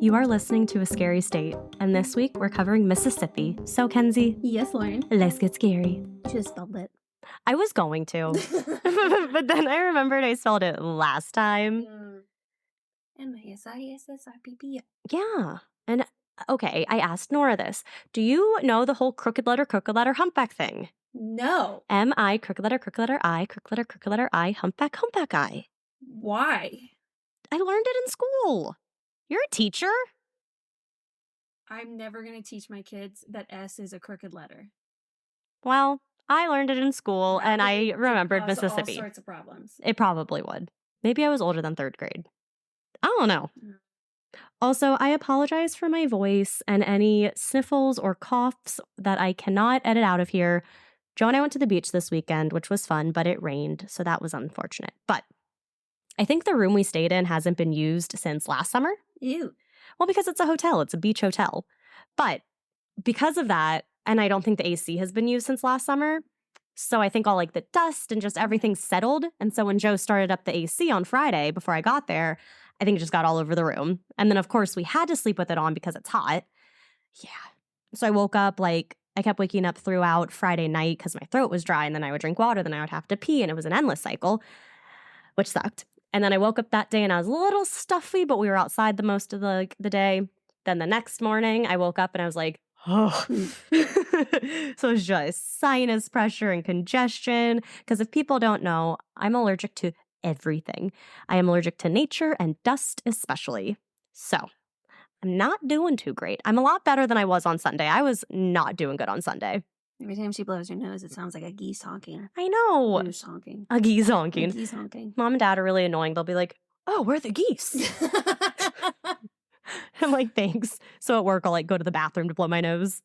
You are listening to A Scary State, and this week we're covering Mississippi. So, Kenzie. Yes, Lauren. Let's get scary. You should have spelled it. I was going to, but then I remembered I spelled it last time. M-I-S-I-S-S-I-P-P. Yeah. And, okay, I asked Nora this. Do you know the whole crooked letter, humpback thing? No. M-I, crooked letter, I, humpback, I. Why? I learned it in school. You're a teacher? I'm never going to teach my kids that S is a crooked letter. Well, I learned it in school, and I remembered Mississippi. All sorts of problems. It probably would. Maybe I was older than third grade. I don't know. Also, I apologize for my voice and any sniffles or coughs that I cannot edit out of here. Joe and I went to the beach this weekend, which was fun, but it rained, so that was unfortunate. But I think the room we stayed in hasn't been used since last summer. Ew. Well, because it's a hotel. It's a beach hotel. But because of that, and I don't think the AC has been used since last summer, so I think all like the dust and just everything settled. And so when Joe started up the AC on Friday before I got there, I think it just got all over the room. And then, of course, we had to sleep with it on because it's hot. Yeah. So I woke up, I kept waking up throughout Friday night because my throat was dry, and then I would drink water, then I would have to pee, and it was an endless cycle, which sucked. And then I woke up that day and I was a little stuffy, but we were outside the most of the day. Then the next morning I woke up and I was like, oh. So it's just sinus pressure and congestion. Because if people don't know, I'm allergic to everything. I am allergic to nature and dust especially. So I'm not doing too great. I'm a lot better than I was on Sunday. I was not doing good on Sunday. Every time she blows her nose, it sounds like a geese honking. I know. Goose honking. A geese honking. A geese honking. Mom and Dad are really annoying. They'll be like, oh, where are the geese? I'm like, thanks. So at work, I'll go to the bathroom to blow my nose.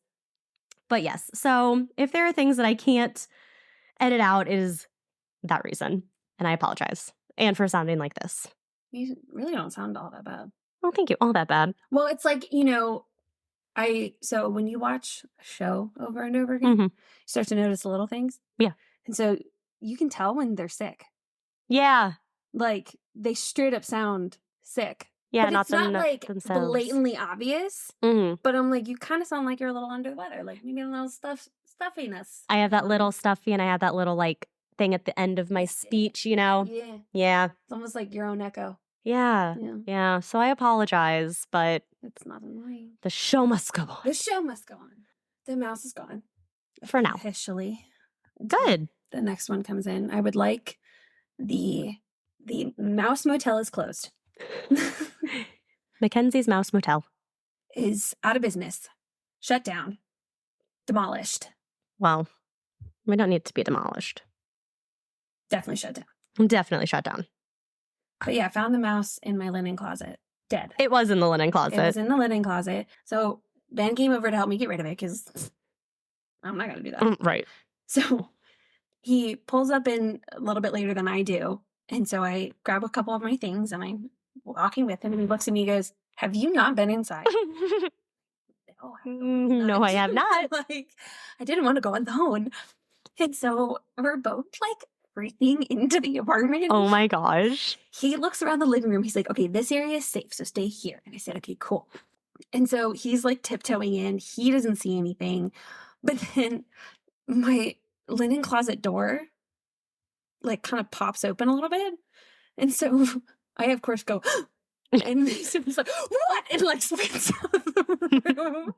But yes, so if there are things that I can't edit out, it is that reason. And I apologize. And for sounding like this. You really don't sound all that bad. Oh, thank you. All that bad. Well, it's like, so when you watch a show over and over again, you start to notice the little things. Yeah. And so you can tell when they're sick. Yeah. They straight up sound sick. Yeah, but not it's not themselves. Blatantly obvious. Mm-hmm. But I'm like, you kind of sound like you're a little under the weather. Maybe a little stuffiness. I have that little stuffy, and I have that little thing at the end of my speech, Yeah. Yeah. It's almost like your own echo. Yeah. So I apologize, but it's not annoying. The show must go on. The show must go on. The mouse is gone. For now. Officially. Good. The next one comes in. I would like the Mouse Motel is closed. Mackenzie's Mouse Motel is out of business. Shut down. Demolished. Well, we don't need it to be demolished. Definitely shut down. Definitely shut down. But yeah, I found the mouse in my linen closet. Dead. It was in the linen closet. It was in the linen closet. So Ben came over to help me get rid of it because I'm not going to do that. Right. So he pulls up in a little bit later than I do. And so I grab a couple of my things and I'm walking with him, and he looks at me and goes, have you not been inside? No, I have not. I didn't want to go alone. And so we're both breathing into the apartment. Oh my gosh. He looks around the living room. He's like, okay, this area is safe, so stay here. And I said, okay, cool. And so he's tiptoeing in. He doesn't see anything. But then my linen closet door kind of pops open a little bit. And so I, of course, go, and he's like, what? And sprints out of the room.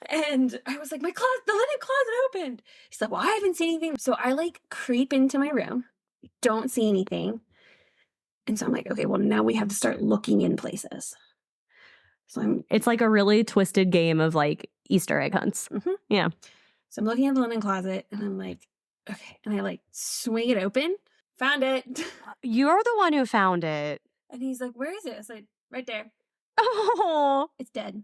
And I was like, the linen closet opened. He's like, well, I haven't seen anything. So I creep into my room, don't see anything. And so I'm like, okay, well, now we have to start looking in places. So it's a really twisted game of Easter egg hunts. Mm-hmm. Yeah. So I'm looking at the linen closet and I'm like, okay. And I swing it open. Found it. You're the one who found it. And he's like, where is it? I said, right there. Oh. It's dead.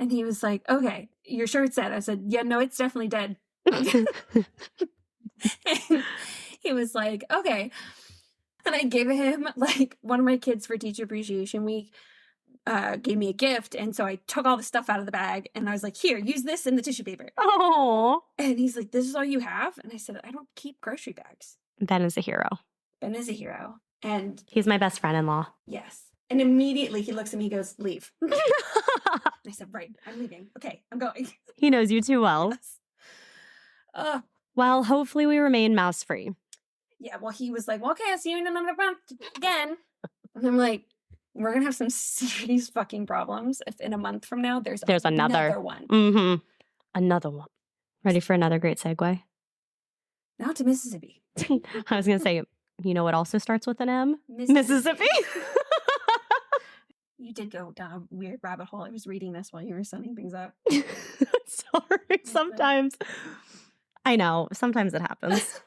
And he was like, okay, you're sure it's dead? I said, yeah, no, it's definitely dead. And he was like, okay. And I gave him one of my kids for Teacher Appreciation Week gave me a gift. And so I took all the stuff out of the bag and I was like, here, use this in the tissue paper. Oh. And he's like, this is all you have? And I said, I don't keep grocery bags. Ben is a hero. Ben is a hero. And he's my best friend-in-law. Yes. And immediately he looks at me, he goes, leave. I said, right, I'm leaving. Okay, I'm going. He knows you too well. Yes. Well, hopefully we remain mouse free. Yeah, well, he was like, well, okay, I'll see you in another month again. And I'm like, we're going to have some serious fucking problems if in a month from now there's another one. Mm-hmm. Another one. Ready for another great segue? Now to Mississippi. I was going to say, you know what also starts with an M? Mississippi. You did go down a weird rabbit hole. I was reading this while you were setting things up. Sorry, sometimes. I know, sometimes it happens.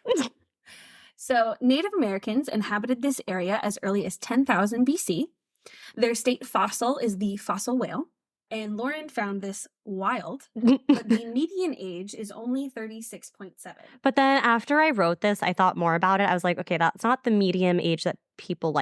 So Native Americans inhabited this area as early as 10,000 BC. Their state fossil is the fossil whale. And Lauren found this wild, but the median age is only 36.7. But then after I wrote this, I thought more about it. I was like, okay, that's not the median age that people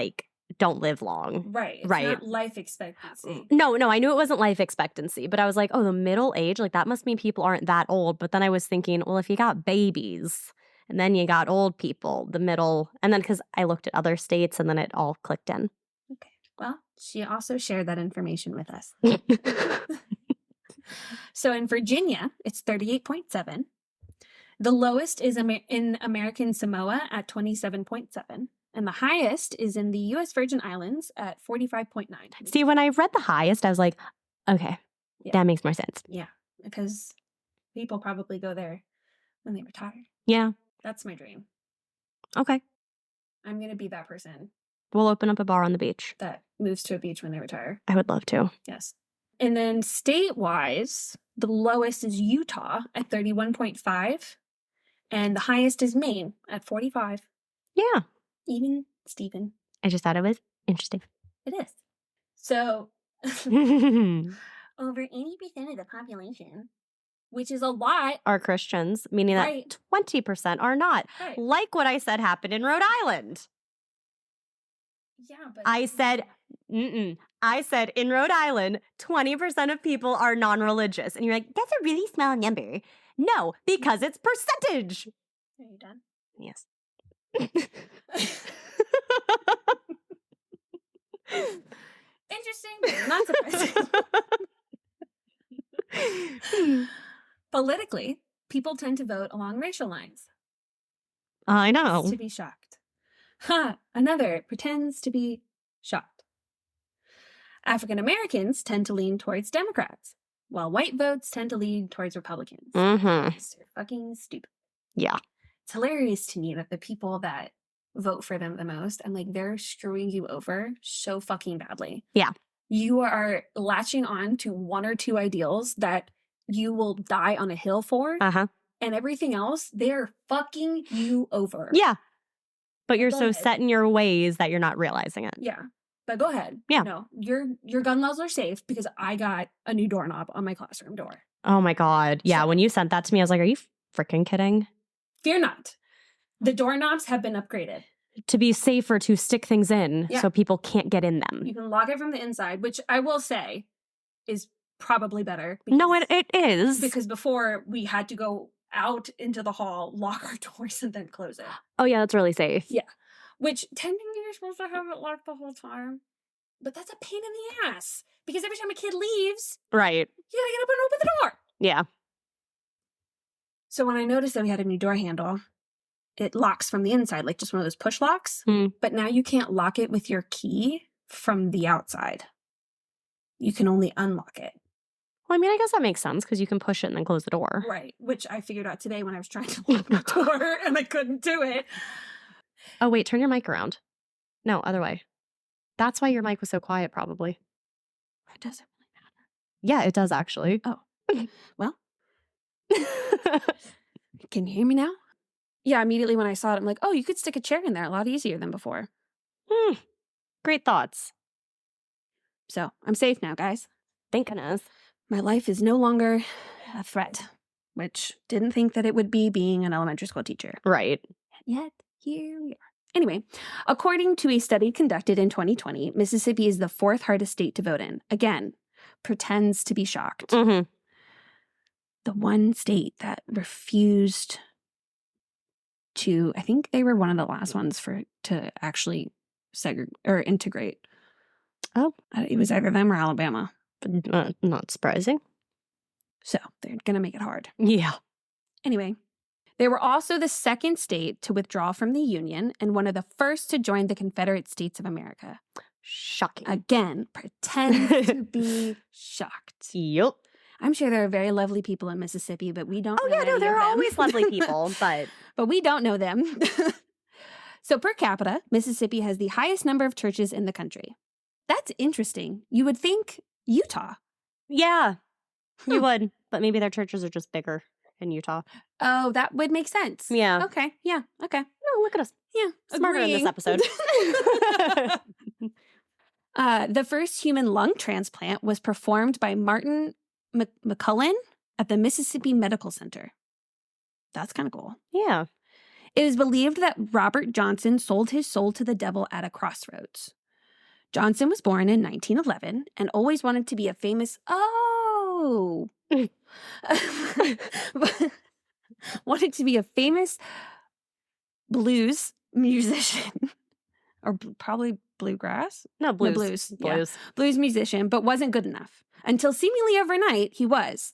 don't live long. Right. It's right. not life expectancy. No, I knew it wasn't life expectancy, but I was like, oh, the middle age, that must mean people aren't that old. But then I was thinking, well, if you got babies and then you got old people, the middle, and then because I looked at other states and then it all clicked in. Okay. Well, she also shared that information with us. So in Virginia, it's 38.7. The lowest is in American Samoa at 27.7. And the highest is in the U.S. Virgin Islands at 45.9. See, when I read the highest, I was like, okay, that makes more sense. Yeah, because people probably go there when they retire. Yeah. That's my dream. Okay. I'm going to be that person. We'll open up a bar on the beach. That moves to a beach when they retire. I would love to. Yes. And then state-wise, the lowest is Utah at 31.5. And the highest is Maine at 45. Yeah. Even Stephen. I just thought it was interesting. It is. So, over 80% of the population, which is a lot, are Christians, meaning that 20% are not. Right. Like what I said happened in Rhode Island. Yeah, but I said in Rhode Island, 20% of people are non-religious. And you're like, that's a really small number. No, because it's percentage. Are you done? Yes. Interesting, but not surprising. Politically, people tend to vote along racial lines. I know. To be shocked. Another pretends to be shocked. African Americans tend to lean towards Democrats, while white votes tend to lean towards Republicans. Mm-hmm. They're fucking stupid. Yeah. It's hilarious to me that the people that vote for them the most, and they're screwing you over so fucking badly. Yeah. You are latching on to one or two ideals that you will die on a hill for. Uh-huh. And everything else, they're fucking you over. Yeah. But you're so set in your ways that you're not realizing it. Yeah. But go ahead. Yeah. No, your gun laws are safe because I got a new doorknob on my classroom door. Oh my God. Yeah. When you sent that to me, I was like, are you freaking kidding? Fear not. The doorknobs have been upgraded. To be safer to stick things in so people can't get in them. You can lock it from the inside, which I will say is probably better. No, it is. Because before we had to go out into the hall, lock our doors, and then close it. Oh, yeah, that's really safe. Yeah. Which technically you're supposed to have it locked the whole time. But that's a pain in the ass. Because every time a kid leaves, right, you gotta get up and open the door. Yeah. So when I noticed that we had a new door handle, it locks from the inside, like just one of those push locks. But now you can't lock it with your key from the outside. You can only unlock it. Well, I mean, I guess that makes sense because you can push it and then close the door. Right, which I figured out today when I was trying to lock the door and I couldn't do it. Oh, wait, turn your mic around. No, other way. That's why your mic was so quiet, probably. It doesn't really matter. Yeah, it does actually. Oh, well. Can you hear me now? Yeah, immediately when I saw it, I'm like, oh, you could stick a chair in there a lot easier than before. Great thoughts. So I'm safe now, guys. Thank goodness. My life is no longer a threat, which didn't think that it would be being an elementary school teacher. Right. Yet, here we are. Anyway, according to a study conducted in 2020, Mississippi is the 4th hardest state to vote in. Again, pretends to be shocked. Mm-hmm. The one state that refused to, I think they were one of the last ones to actually integrate. Oh. It was either them or Alabama. Not surprising. So they're going to make it hard. Yeah. Anyway, they were also the second state to withdraw from the Union and one of the first to join the Confederate States of America. Shocking. Again, pretend to be shocked. Yep. I'm sure there are very lovely people in Mississippi, but we don't know any of there are them. always lovely people, but we don't know them. So per capita, Mississippi has the highest number of churches in the country. That's interesting. You would think Utah. Yeah, you would. But maybe their churches are just bigger in Utah. Oh, that would make sense. Yeah. Okay. Yeah. Okay. Oh, look at us. Yeah. Smarter in this episode. The first human lung transplant was performed by Martin McCullen at the Mississippi Medical Center. That's kind of cool. Yeah. It is believed that Robert Johnson sold his soul to the devil at a crossroads. Johnson was born in 1911 and always wanted to be a famous... wanted to be a famous blues musician. Or probably bluegrass? No, blues. No, blues. Blues. Yeah. Blues musician, but wasn't good enough. Until seemingly overnight, he was.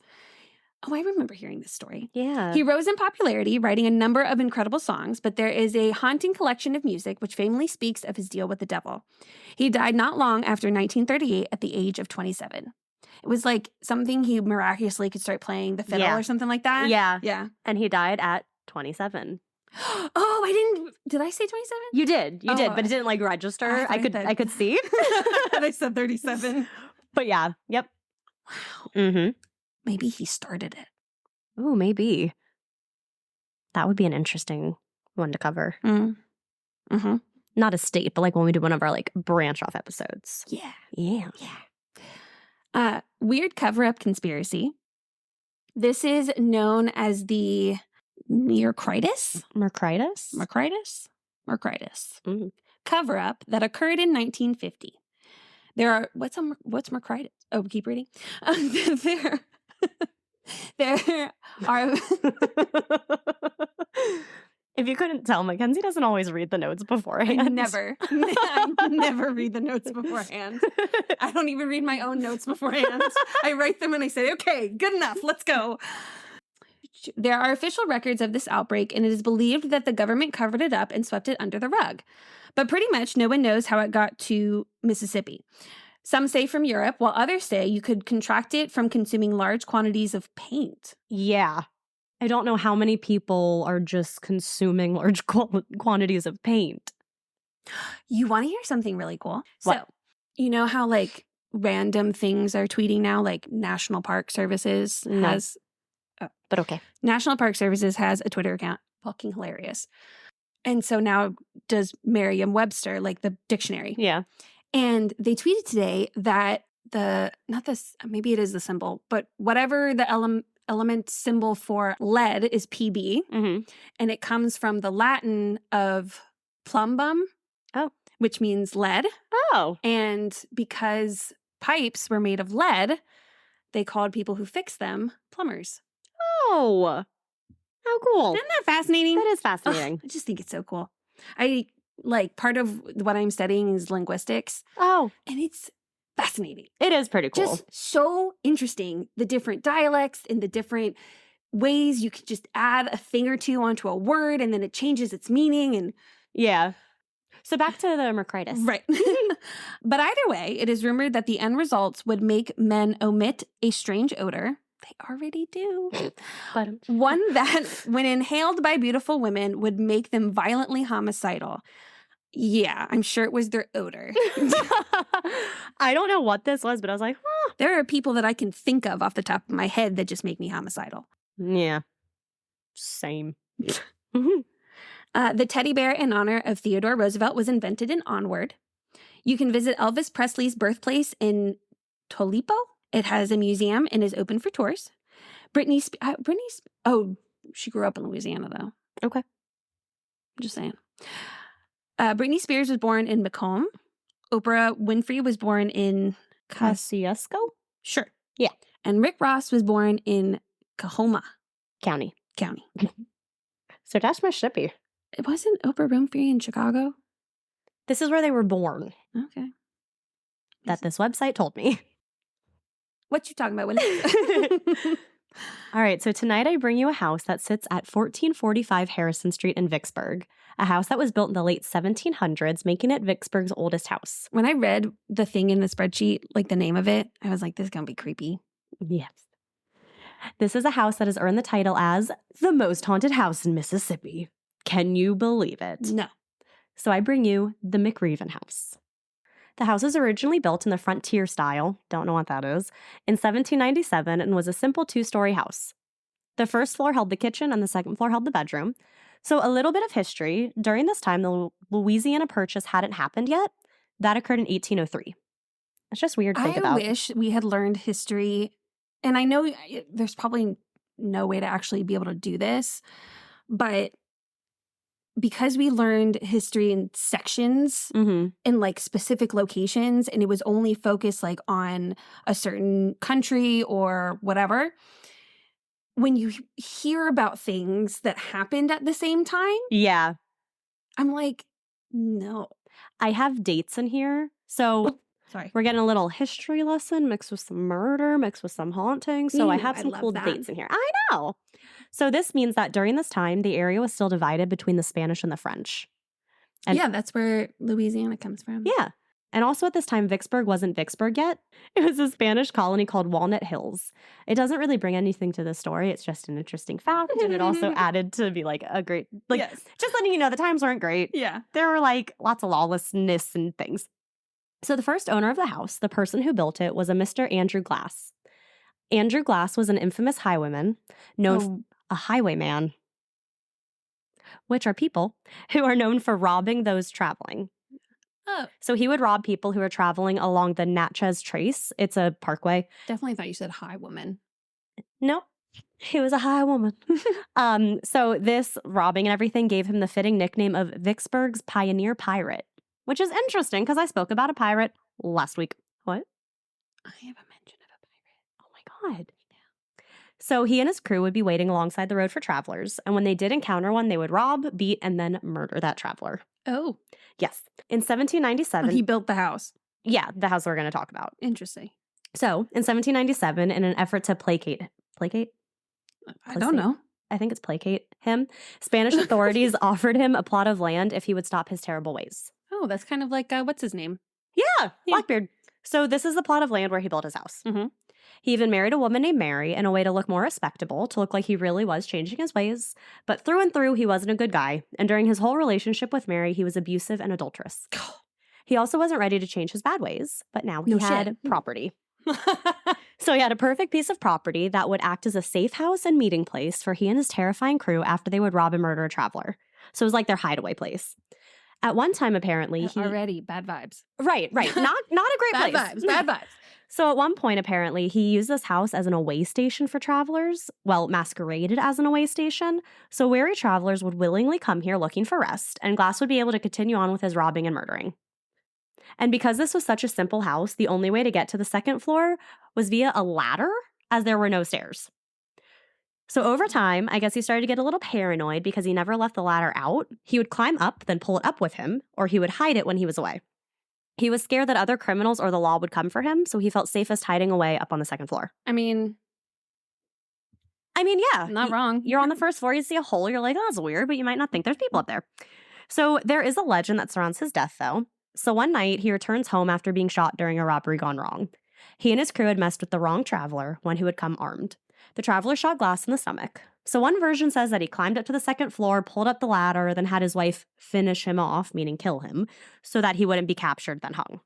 Oh, I remember hearing this story. Yeah. He rose in popularity, writing a number of incredible songs, but there is a haunting collection of music which famously speaks of his deal with the devil. He died not long after 1938 at the age of 27. It was like something he miraculously could start playing the fiddle or something like that. Yeah. Yeah. And he died at 27. Oh, did I say 27? You did, but it didn't like register. I could see. I said 37. But yeah, yep. Wow. Mm-hmm. Maybe he started it. Oh, maybe. That would be an interesting one to cover. Mm-hmm. Not a state, but like when we do one of our like branch off episodes. Yeah. Yeah. Yeah. Weird cover-up conspiracy. This is known as the Mercritus cover-up that occurred in 1950. There are what's Mercritus? Oh, keep reading. There are. If you couldn't tell, Mackenzie doesn't always read the notes beforehand. I never read the notes beforehand. I don't even read my own notes beforehand. I write them and I say, okay, good enough, let's go. There are official records of this outbreak, and it is believed that the government covered it up and swept it under the rug. But pretty much no one knows how it got to Mississippi. Some say from Europe, while others say you could contract it from consuming large quantities of paint. Yeah. I don't know how many people are just consuming large quantities of paint. You want to hear something really cool? What? So, you know how like random things are tweeting now, like National Park Services has... But okay. National Park Services has a Twitter account. Fucking hilarious. And so now does Merriam-Webster, like the dictionary. Yeah. And they tweeted today that maybe it is the symbol, but whatever the element symbol for lead is PB. Mm-hmm. And it comes from the Latin of plumbum. Oh. Which means lead. Oh. And because pipes were made of lead, they called people who fixed them plumbers. Oh. How cool. Isn't that fascinating? That is fascinating. I just think it's so cool. Part of what I'm studying is linguistics. Oh. And it's fascinating. It is pretty cool. Just so interesting. The different dialects and the different ways you could just add a thing or two onto a word and then it changes its meaning. And yeah. So back to the Mercritus. Right. But either way, it is rumored that the end results would make men omit a strange odor. They already do. But one that, when inhaled by beautiful women, would make them violently homicidal. Yeah, I'm sure it was their odor. I don't know what this was, but I was like, huh. There are people that I can think of off the top of my head that just make me homicidal. Yeah. Same. The teddy bear in honor of Theodore Roosevelt was invented in Onward. You can visit Elvis Presley's birthplace in Tolipo. It has a museum and is open for tours. She grew up in Louisiana, though. Okay. I'm just saying. Britney Spears was born in Macomb. Oprah Winfrey was born in Kosciuszko? Sure. Yeah. And Rick Ross was born in Coahoma County. So that's Mississippi. It wasn't Oprah Winfrey in Chicago? This is where they were born. Okay. that this website told me. What you talking about, Willie? All right, so tonight I bring you a house that sits at 1445 Harrison Street in Vicksburg, a house that was built in the late 1700s, making it Vicksburg's oldest house. When I read the thing in the spreadsheet, like the name of it, I was like, this is going to be creepy. Yes. This is a house that has earned the title as the most haunted house in Mississippi. Can you believe it? No. So I bring you the McRaven House. The house was originally built in the frontier style, don't know what that is, in 1797 and was a simple 2-story house. The first floor held the kitchen and the second floor held the bedroom. So a little bit of history. During this time, the Louisiana Purchase hadn't happened yet. That occurred in 1803. It's just weird to think about. I wish we had learned history. And I know there's probably no way to actually be able to do this, but because we learned history in sections in like specific locations, and it was only focused like on a certain country or whatever, when you hear about things that happened at the same time, Yeah. I'm like, no. I have dates in here. So Sorry. we're getting a little history lesson mixed with some murder, mixed with some haunting. So I have some cool dates in here. I know. So this means that during this time, the area was still divided between the Spanish and the French. And yeah, that's where Louisiana comes from. Yeah. And also at this time, Vicksburg wasn't Vicksburg yet. It was a Spanish colony called Walnut Hills. It doesn't really bring anything to the story. It's just an interesting fact. And it also added to be like a great, like, Yes. just letting you know the times weren't great. Yeah. There were like lots of lawlessness and things. So the first owner of the house, the person who built it, was a Mr. Andrew Glass. Andrew Glass was an infamous highwayman, known a highwayman, which are people who are known for robbing those traveling. Oh. So he would rob people who are traveling along the Natchez Trace. It's a parkway. Definitely thought you said high woman. No, he was a high woman. So this robbing and everything gave him the fitting nickname of Vicksburg's Pioneer Pirate, which is interesting because I spoke about a pirate last week. What? I have a mention of a pirate. Oh my God. So he and his crew would be waiting alongside the road for travelers. And when they did encounter one, they would rob, beat, and then murder that traveler. Oh. Yes. In 1797. He built the house. Yeah, the house we're going to talk about. Interesting. So in 1797, in an effort to placate? I don't know. I think it's placate him. Spanish authorities offered him a plot of land if he would stop his terrible ways. Oh, that's kind of like, what's his name? Yeah, Blackbeard. So this is the plot of land where he built his house. Mm-hmm. He even married a woman named Mary in a way to look more respectable, to look like he really was changing his ways. But through and through, he wasn't a good guy. And during his whole relationship with Mary, he was abusive and adulterous. He also wasn't ready to change his bad ways, but now he had property. So he had a perfect piece of property that would act as a safe house and meeting place for he and his terrifying crew after they would rob and murder a traveler. So it was like their hideaway place. At one time, apparently, already bad vibes. Right. Not a great place. Bad vibes. So at one point, apparently, he used this house as an away station for travelers. Well, masqueraded as an away station. So weary travelers would willingly come here looking for rest, and Glass would be able to continue on with his robbing and murdering. And because this was such a simple house, the only way to get to the second floor was via a ladder, as there were no stairs. So over time, I guess he started to get a little paranoid because he never left the ladder out. He would climb up, then pull it up with him, or he would hide it when he was away. He was scared that other criminals or the law would come for him, so he felt safest hiding away up on the second floor. I mean, yeah. Not wrong. You're on the first floor, you see a hole, you're like, oh, that's weird, but you might not think there's people up there. So there is a legend that surrounds his death, though. So one night, he returns home after being shot during a robbery gone wrong. He and his crew had messed with the wrong traveler, one who had come armed. The traveler shot Glass in the stomach. So one version says that he climbed up to the second floor, pulled up the ladder, then had his wife finish him off, meaning kill him, so that he wouldn't be captured, then hung.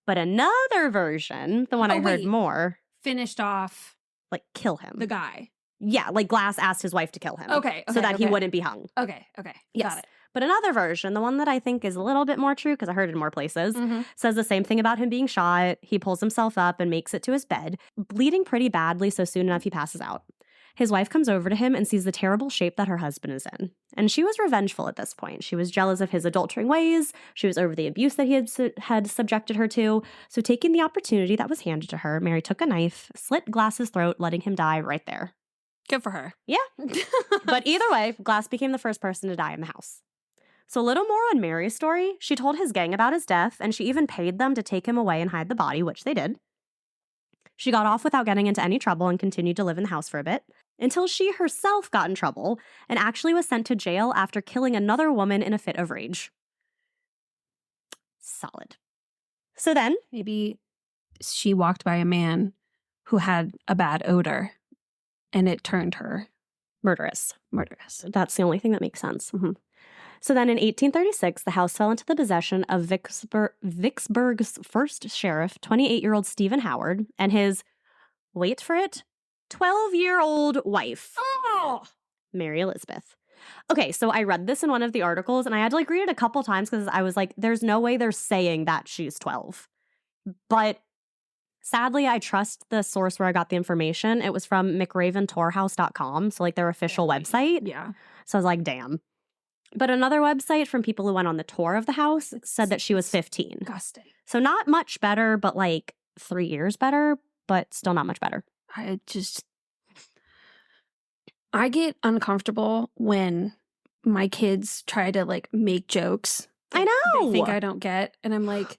But another version, the one I heard more... Finished off... Like, kill him. The guy. Yeah, like Glass asked his wife to kill him. Okay. So that he wouldn't be hung. Okay. Yes. Got it. But another version, the one that I think is a little bit more true, because I heard it in more places, says the same thing about him being shot. He pulls himself up and makes it to his bed, bleeding pretty badly, so soon enough he passes out. His wife comes over to him and sees the terrible shape that her husband is in. And she was revengeful at this point. She was jealous of his adultering ways. She was over the abuse that he had subjected her to. So taking the opportunity that was handed to her, Mary took a knife, slit Glass's throat, letting him die right there. Good for her. Yeah. But either way, Glass became the first person to die in the house. So a little more on Mary's story. She told his gang about his death, and she even paid them to take him away and hide the body, which they did. She got off without getting into any trouble and continued to live in the house for a bit, until she herself got in trouble and actually was sent to jail after killing another woman in a fit of rage. Solid. So then, Maybe she walked by a man who had a bad odor and it turned her murderous. murderous. That's the only thing that makes sense. So then in 1836, the house fell into the possession of Vicksburg's first sheriff, 28-year-old Stephen Howard, and his, wait for it, 12-year-old wife, Mary Elizabeth. Okay, so I read this in one of the articles, and I had to read it a couple times because I was like, there's no way they're saying that she's 12. But sadly, I trust the source where I got the information. It was from McRavenHouse.com, so their official website. Yeah. So I was like, damn. But another website from people who went on the tour of the house said that she was 15. Disgusting. So not much better, but 3 years better, but still not much better. I get uncomfortable when my kids try to make jokes. I know. They think I don't get, and I'm like,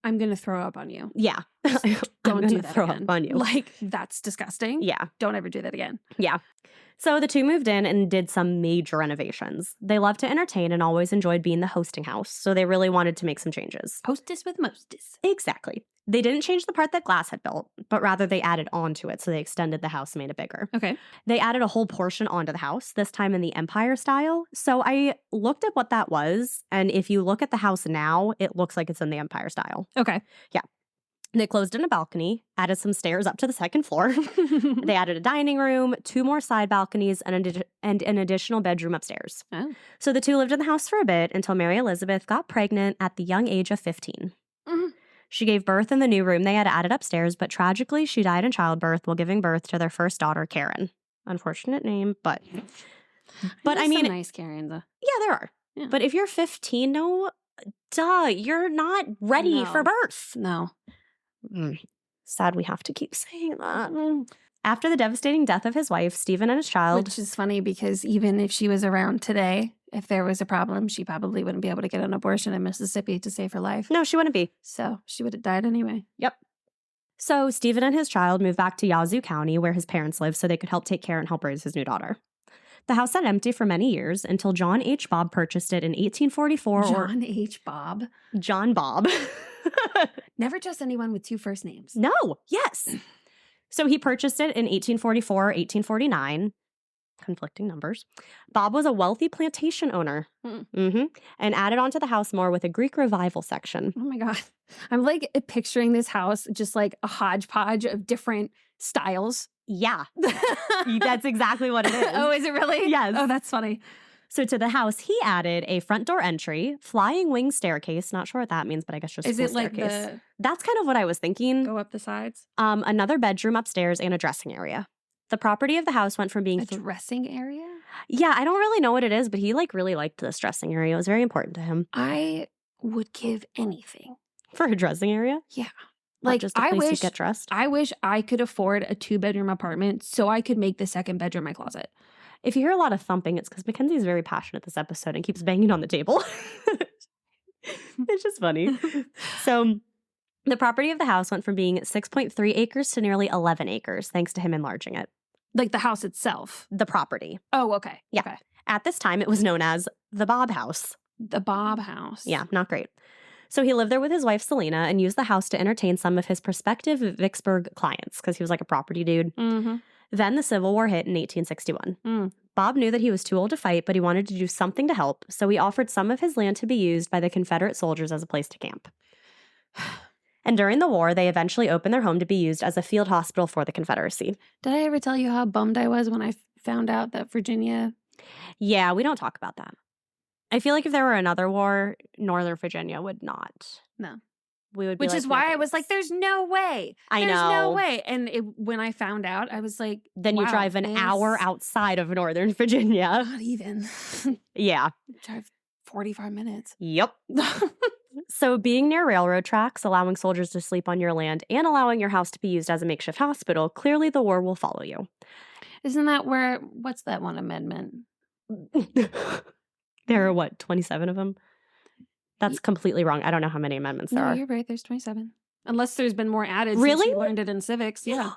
I'm gonna throw up on you. Yeah. Don't do that throw again. up on you. That's disgusting. Yeah. Don't ever do that again. Yeah. So the two moved in and did some major renovations. They loved to entertain and always enjoyed being the hosting house, so they really wanted to make some changes. Hostess with mostess. Exactly. They didn't change the part that Glass had built, but rather they added on to it, so they extended the house and made it bigger. Okay. They added a whole portion onto the house, this time in the Empire style. So I looked at what that was, and if you look at the house now, it looks like it's in the Empire style. Okay. Yeah. They closed in a balcony, added some stairs up to the second floor. They added a dining room, 2 more side balconies, and an additional bedroom upstairs. Oh. So the two lived in the house for a bit until Mary Elizabeth got pregnant at the young age of 15. Mm-hmm. She gave birth in the new room they had added upstairs, but tragically she died in childbirth while giving birth to their first daughter, Karen. Unfortunate name, but I mean, some nice Karens. Yeah, there are. Yeah. But if you're 15, you're not ready for birth. No. Sad we have to keep saying that. After the devastating death of his wife, Stephen and his child... Which is funny because even if she was around today, if there was a problem, she probably wouldn't be able to get an abortion in Mississippi to save her life. No, she wouldn't be. So she would have died anyway. Yep. So Stephen and his child moved back to Yazoo County where his parents lived so they could help take care and help raise his new daughter. The house sat empty for many years until John H. Bob purchased it in 1844. John H. Bob? John Bob. Never trust anyone with 2 first names. No. Yes. So he purchased it in 1844, 1849. Conflicting numbers. Bob was a wealthy plantation owner. And added onto the house more with a Greek revival section. Oh my God. I'm picturing this house just a hodgepodge of different styles. Yeah. That's exactly what it is. Oh, is it really? Yes. Oh, that's funny. So to the house, he added a front door entry, flying wing staircase. Not sure what that means, but I guess just is it staircase. That's kind of what I was thinking. Go up the sides? Another bedroom upstairs and a dressing area. The property of the house went from being... A dressing area? Yeah, I don't really know what it is, but he really liked this dressing area. It was very important to him. I would give anything. For a dressing area? Yeah. Not just a place to get dressed? I wish I could afford a 2-bedroom apartment so I could make the second bedroom my closet. If you hear a lot of thumping, it's because Mackenzie's very passionate this episode and keeps banging on the table. It's just funny. So the property of the house went from being 6.3 acres to nearly 11 acres, thanks to him enlarging it. The house itself? The property. Oh, okay. Yeah. Okay. At this time, it was known as the Bob House. The Bob House. Yeah, not great. So he lived there with his wife, Selena, and used the house to entertain some of his prospective Vicksburg clients because he was a property dude. Mm-hmm. Then the Civil War hit in 1861. Bob knew that he was too old to fight, but he wanted to do something to help, so he offered some of his land to be used by the Confederate soldiers as a place to camp. And during the war, they eventually opened their home to be used as a field hospital for the Confederacy. Did I ever tell you how bummed I was when I found out that Virginia... Yeah, we don't talk about that. I feel like if there were another war, Northern Virginia would not. No. We would be Which is why I was like, there's no way. I know. There's no way. And when I found out, I was like, then you wow, drive an hour outside of Northern Virginia. Not even. Yeah. Drive 45 minutes. Yep. So being near railroad tracks, allowing soldiers to sleep on your land, and allowing your house to be used as a makeshift hospital, clearly the war will follow you. Isn't that what's that one amendment? There are, what, 27 of them? That's completely wrong. I don't know how many amendments there No, are. you're right. There's 27. Unless there's been more added Really? since you learned it in civics. Yeah. Wow,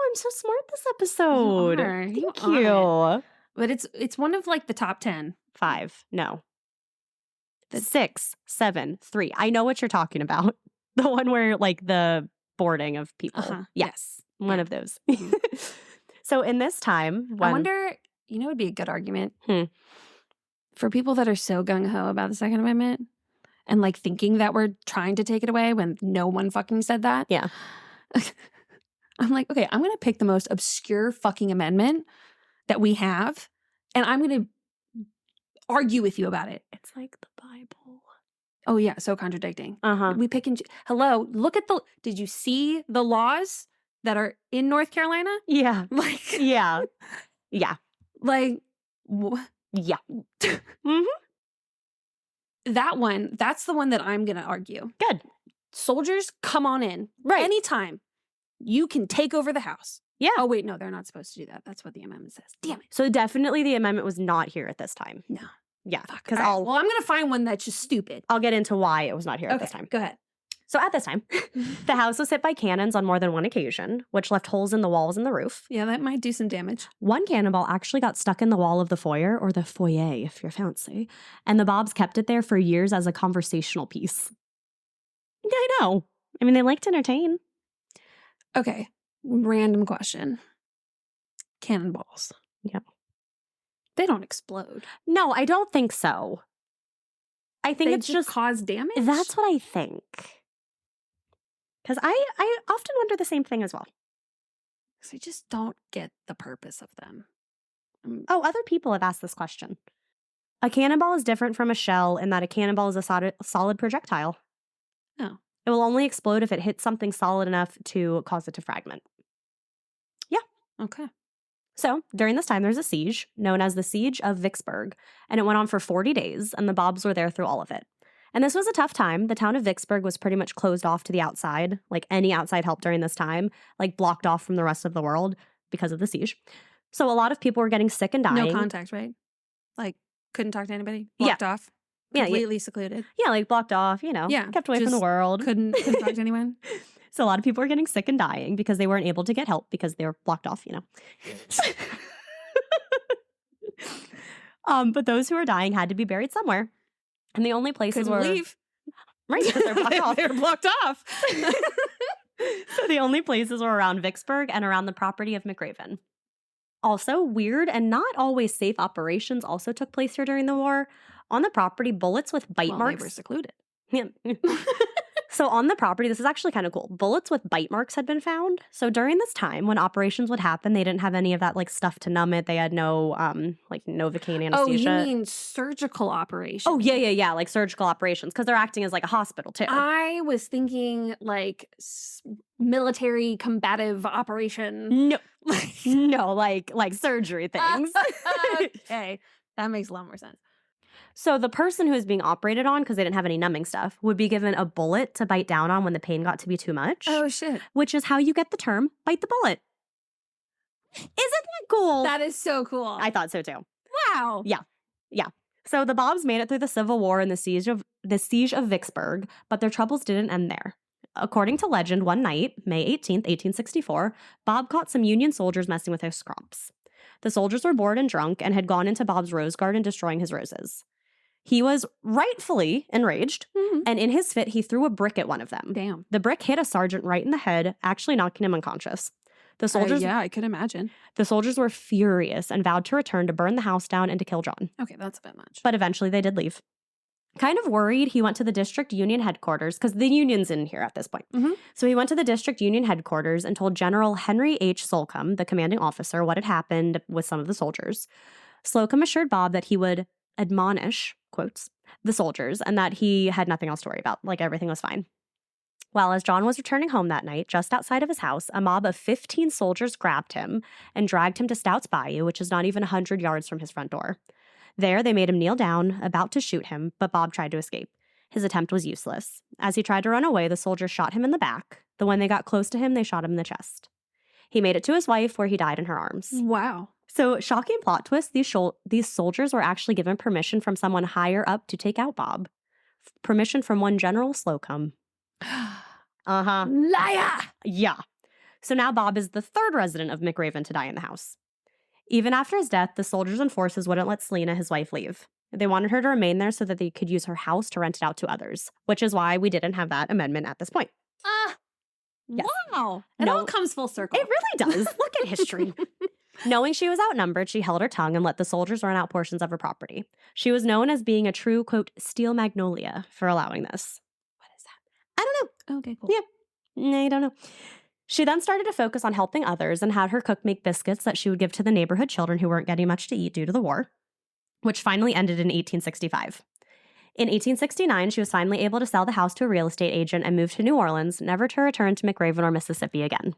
I'm so smart this episode. You Thank you. But it's one of like the top 10. 5. No. 6, 7, 3. I know what you're talking about. The one where like the boarding of people. Yes. One of those. So in this time, I wonder, it would be a good argument for people that are so gung-ho about the Second Amendment and like thinking that we're trying to take it away when no one fucking said that. Yeah. I'm like, okay, I'm going to pick the most obscure fucking amendment that we have, and I'm going to argue with you about it. It's like the Bible. Oh, yeah, so contradicting. Uh-huh. We pick and hello, look at did you see the laws that are in North Carolina? Yeah. Like, yeah. Yeah. Like, yeah. Mm-hmm. That's the one that I'm going to argue. Good. Soldiers, come on in. Right. Anytime. You can take over the house. Yeah. Oh, wait, no, they're not supposed to do that. That's what the amendment says. Damn it. So definitely the amendment was not here at this time. No. Yeah. Because I'm going to find one that's just stupid. I'll get into why it was not here at this time. Go ahead. So at this time, the house was hit by cannons on more than one occasion, which left holes in the walls and the roof. Yeah, that might do some damage. One cannonball actually got stuck in the wall of the foyer, or the foyer if you're fancy, and the Bobs kept it there for years as a conversational piece. Yeah, I know. I mean, they like to entertain. Okay. Random question. Cannonballs. Yeah. They don't explode. No, I don't think so. I think it's just cause damage? That's what I think. Because I often wonder the same thing as well. Because I just don't get the purpose of them. Oh, other people have asked this question. A cannonball is different from a shell in that a cannonball is a solid projectile. Oh. It will only explode if it hits something solid enough to cause it to fragment. Yeah. Okay. So, during this time, there's a siege known as the Siege of Vicksburg, and it went on for 40 days, and the Bobs were there through all of it. And this was a tough time. The town of Vicksburg was pretty much closed off to the outside, like any outside help during this time, like blocked off from the rest of the world because of the siege. So a lot of people were getting sick and dying. No contact, right? Like, couldn't talk to anybody? Blocked off? Completely secluded? Yeah, like blocked off, kept away from the world. Couldn't talk to anyone? So a lot of people were getting sick and dying because they weren't able to get help because they were blocked off, But those who were dying had to be buried somewhere. And the only places couldn't were... leave. Right, because they're blocked off. They're blocked off. So the only places were around Vicksburg and around the property of McRaven. Also, weird and not always safe operations also took place here during the war. On the property, bullets with bite marks... They were secluded. Yeah. So on the property, this is actually kind of cool. Bullets with bite marks had been found. So during this time, when operations would happen, they didn't have any of that like stuff to numb it. They had no Novocaine anesthesia. Oh, you mean surgical operations? Oh, yeah, like surgical operations because they're acting as like a hospital too. I was thinking like military combative operation. No, like surgery things. Okay, that makes a lot more sense. So the person who was being operated on, because they didn't have any numbing stuff, would be given a bullet to bite down on when the pain got to be too much. Oh, shit. Which is how you get the term bite the bullet. Isn't that cool? That is so cool. I thought so too. Wow. Yeah. So the Bobs made it through the Civil War and the siege of Vicksburg, but their troubles didn't end there. According to legend, one night, May 18th, 1864, Bob caught some Union soldiers messing with his crops. The soldiers were bored and drunk and had gone into Bob's rose garden, destroying his roses. He was rightfully enraged, and in his fit, he threw a brick at one of them. Damn. The brick hit a sergeant right in the head, actually knocking him unconscious. The soldiers, yeah, I could imagine. The soldiers were furious and vowed to return to burn the house down and to kill John. Okay, that's a bit much. But eventually they did leave. Kind of worried, he went to the district union headquarters, because the union's in here at this point. So he went to the district union headquarters and told General Henry H. Slocum, the commanding officer, what had happened with some of the soldiers. Slocum assured Bob that he would admonish, quotes, the soldiers, and that he had nothing else to worry about, like everything was fine. Well, as John was returning home that night, just outside of his house, a mob of 15 soldiers grabbed him and dragged him to Stout's Bayou, which is not even 100 yards from his front door. There, they made him kneel down, about to shoot him, but Bob tried to escape. His attempt was useless. As he tried to run away, the soldiers shot him in the back, but when they got close to him, they shot him in the chest. He made it to his wife, where he died in her arms. Wow. So, shocking plot twist, these soldiers were actually given permission from someone higher up to take out Bob. Permission from one General Slocum. Uh-huh. Liar! Yeah. So now Bob is the third resident of McRaven to die in the house. Even after his death, the soldiers and forces wouldn't let Selena, his wife, leave. They wanted her to remain there so that they could use her house to rent it out to others, which is why we didn't have that amendment at this point. Yes. Wow. It all comes full circle. It really does. Look at history. Knowing she was outnumbered, she held her tongue and let the soldiers run out portions of her property. She was known as being a true, quote, steel magnolia for allowing this. What is that? I don't know. Okay, cool. Yeah. No, I don't know. She then started to focus on helping others and had her cook make biscuits that she would give to the neighborhood children who weren't getting much to eat due to the war, which finally ended in 1865. In 1869, she was finally able to sell the house to a real estate agent and move to New Orleans, never to return to McRaven or Mississippi again.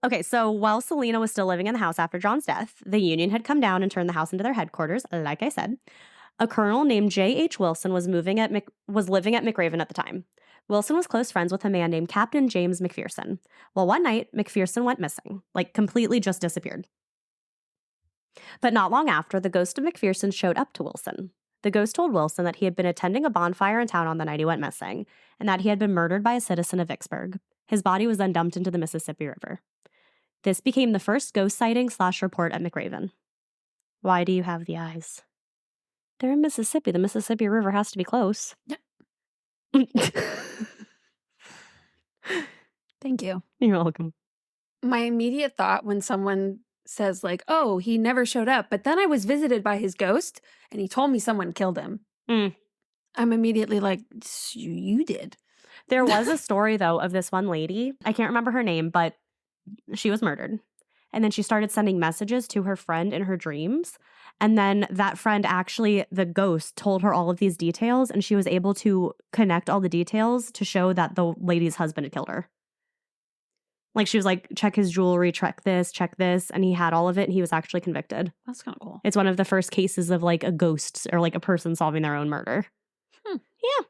Okay, so while Selena was still living in the house after John's death, the Union had come down and turned the house into their headquarters, like I said. A colonel named J.H. Wilson was living at McRaven at the time. Wilson was close friends with a man named Captain James McPherson. Well, one night, McPherson went missing, like completely just disappeared. But not long after, the ghost of McPherson showed up to Wilson. The ghost told Wilson that he had been attending a bonfire in town on the night he went missing, and that he had been murdered by a citizen of Vicksburg. His body was then dumped into the Mississippi River. This became the first ghost sighting / report at McRaven. Why do you have the eyes? They're in Mississippi. The Mississippi River has to be close. Thank you. You're welcome. My immediate thought when someone says like, oh, he never showed up, but then I was visited by his ghost and he told me someone killed him. I'm immediately like, you did. There was a story, though, of this one lady. I can't remember her name, but she was murdered. And then she started sending messages to her friend in her dreams. And then that friend actually, the ghost, told her all of these details. And she was able to connect all the details to show that the lady's husband had killed her. Like, she was like, check his jewelry, check this. And he had all of it. And he was actually convicted. That's kind of cool. It's one of the first cases of like a ghost or like a person solving their own murder. Yeah.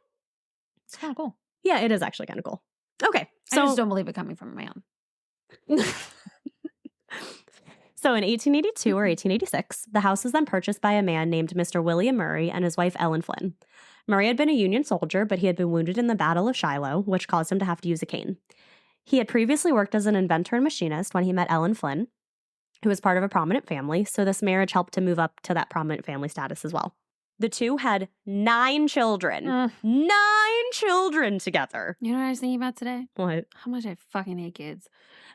It's kind of cool. Yeah, it is actually kind of cool. Okay. So I just don't believe it coming from a man. So in 1882 or 1886, the house was then purchased by a man named Mr. William Murray and his wife Ellen Flynn. Murray had been a Union soldier, but he had been wounded in the Battle of Shiloh, which caused him to have to use a cane. He had previously worked as an inventor and machinist when he met Ellen Flynn, who was part of a prominent family, so this marriage helped to move up to that prominent family status as well. The two had 9 children. 9 children together. You know what I was thinking about today? What? How much I fucking hate kids.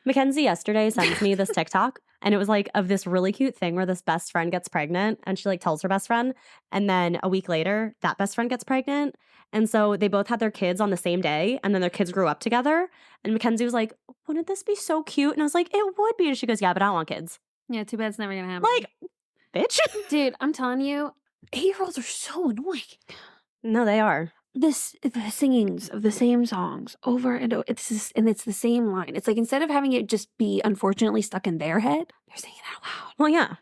Mackenzie yesterday sends me this TikTok, and it was like of this really cute thing where this best friend gets pregnant, and she like tells her best friend, and then a week later, that best friend gets pregnant. And so they both had their kids on the same day, and then their kids grew up together. And Mackenzie was like, wouldn't this be so cute? And I was like, it would be. And she goes, yeah, but I don't want kids. Yeah, too bad it's never gonna happen. Like, bitch. Dude, I'm telling you, 8-year-olds are so annoying. No, they are. The singings of the same songs over and over. It's the same line. It's like instead of having it just be unfortunately stuck in their head, they're singing it out loud. Well, yeah.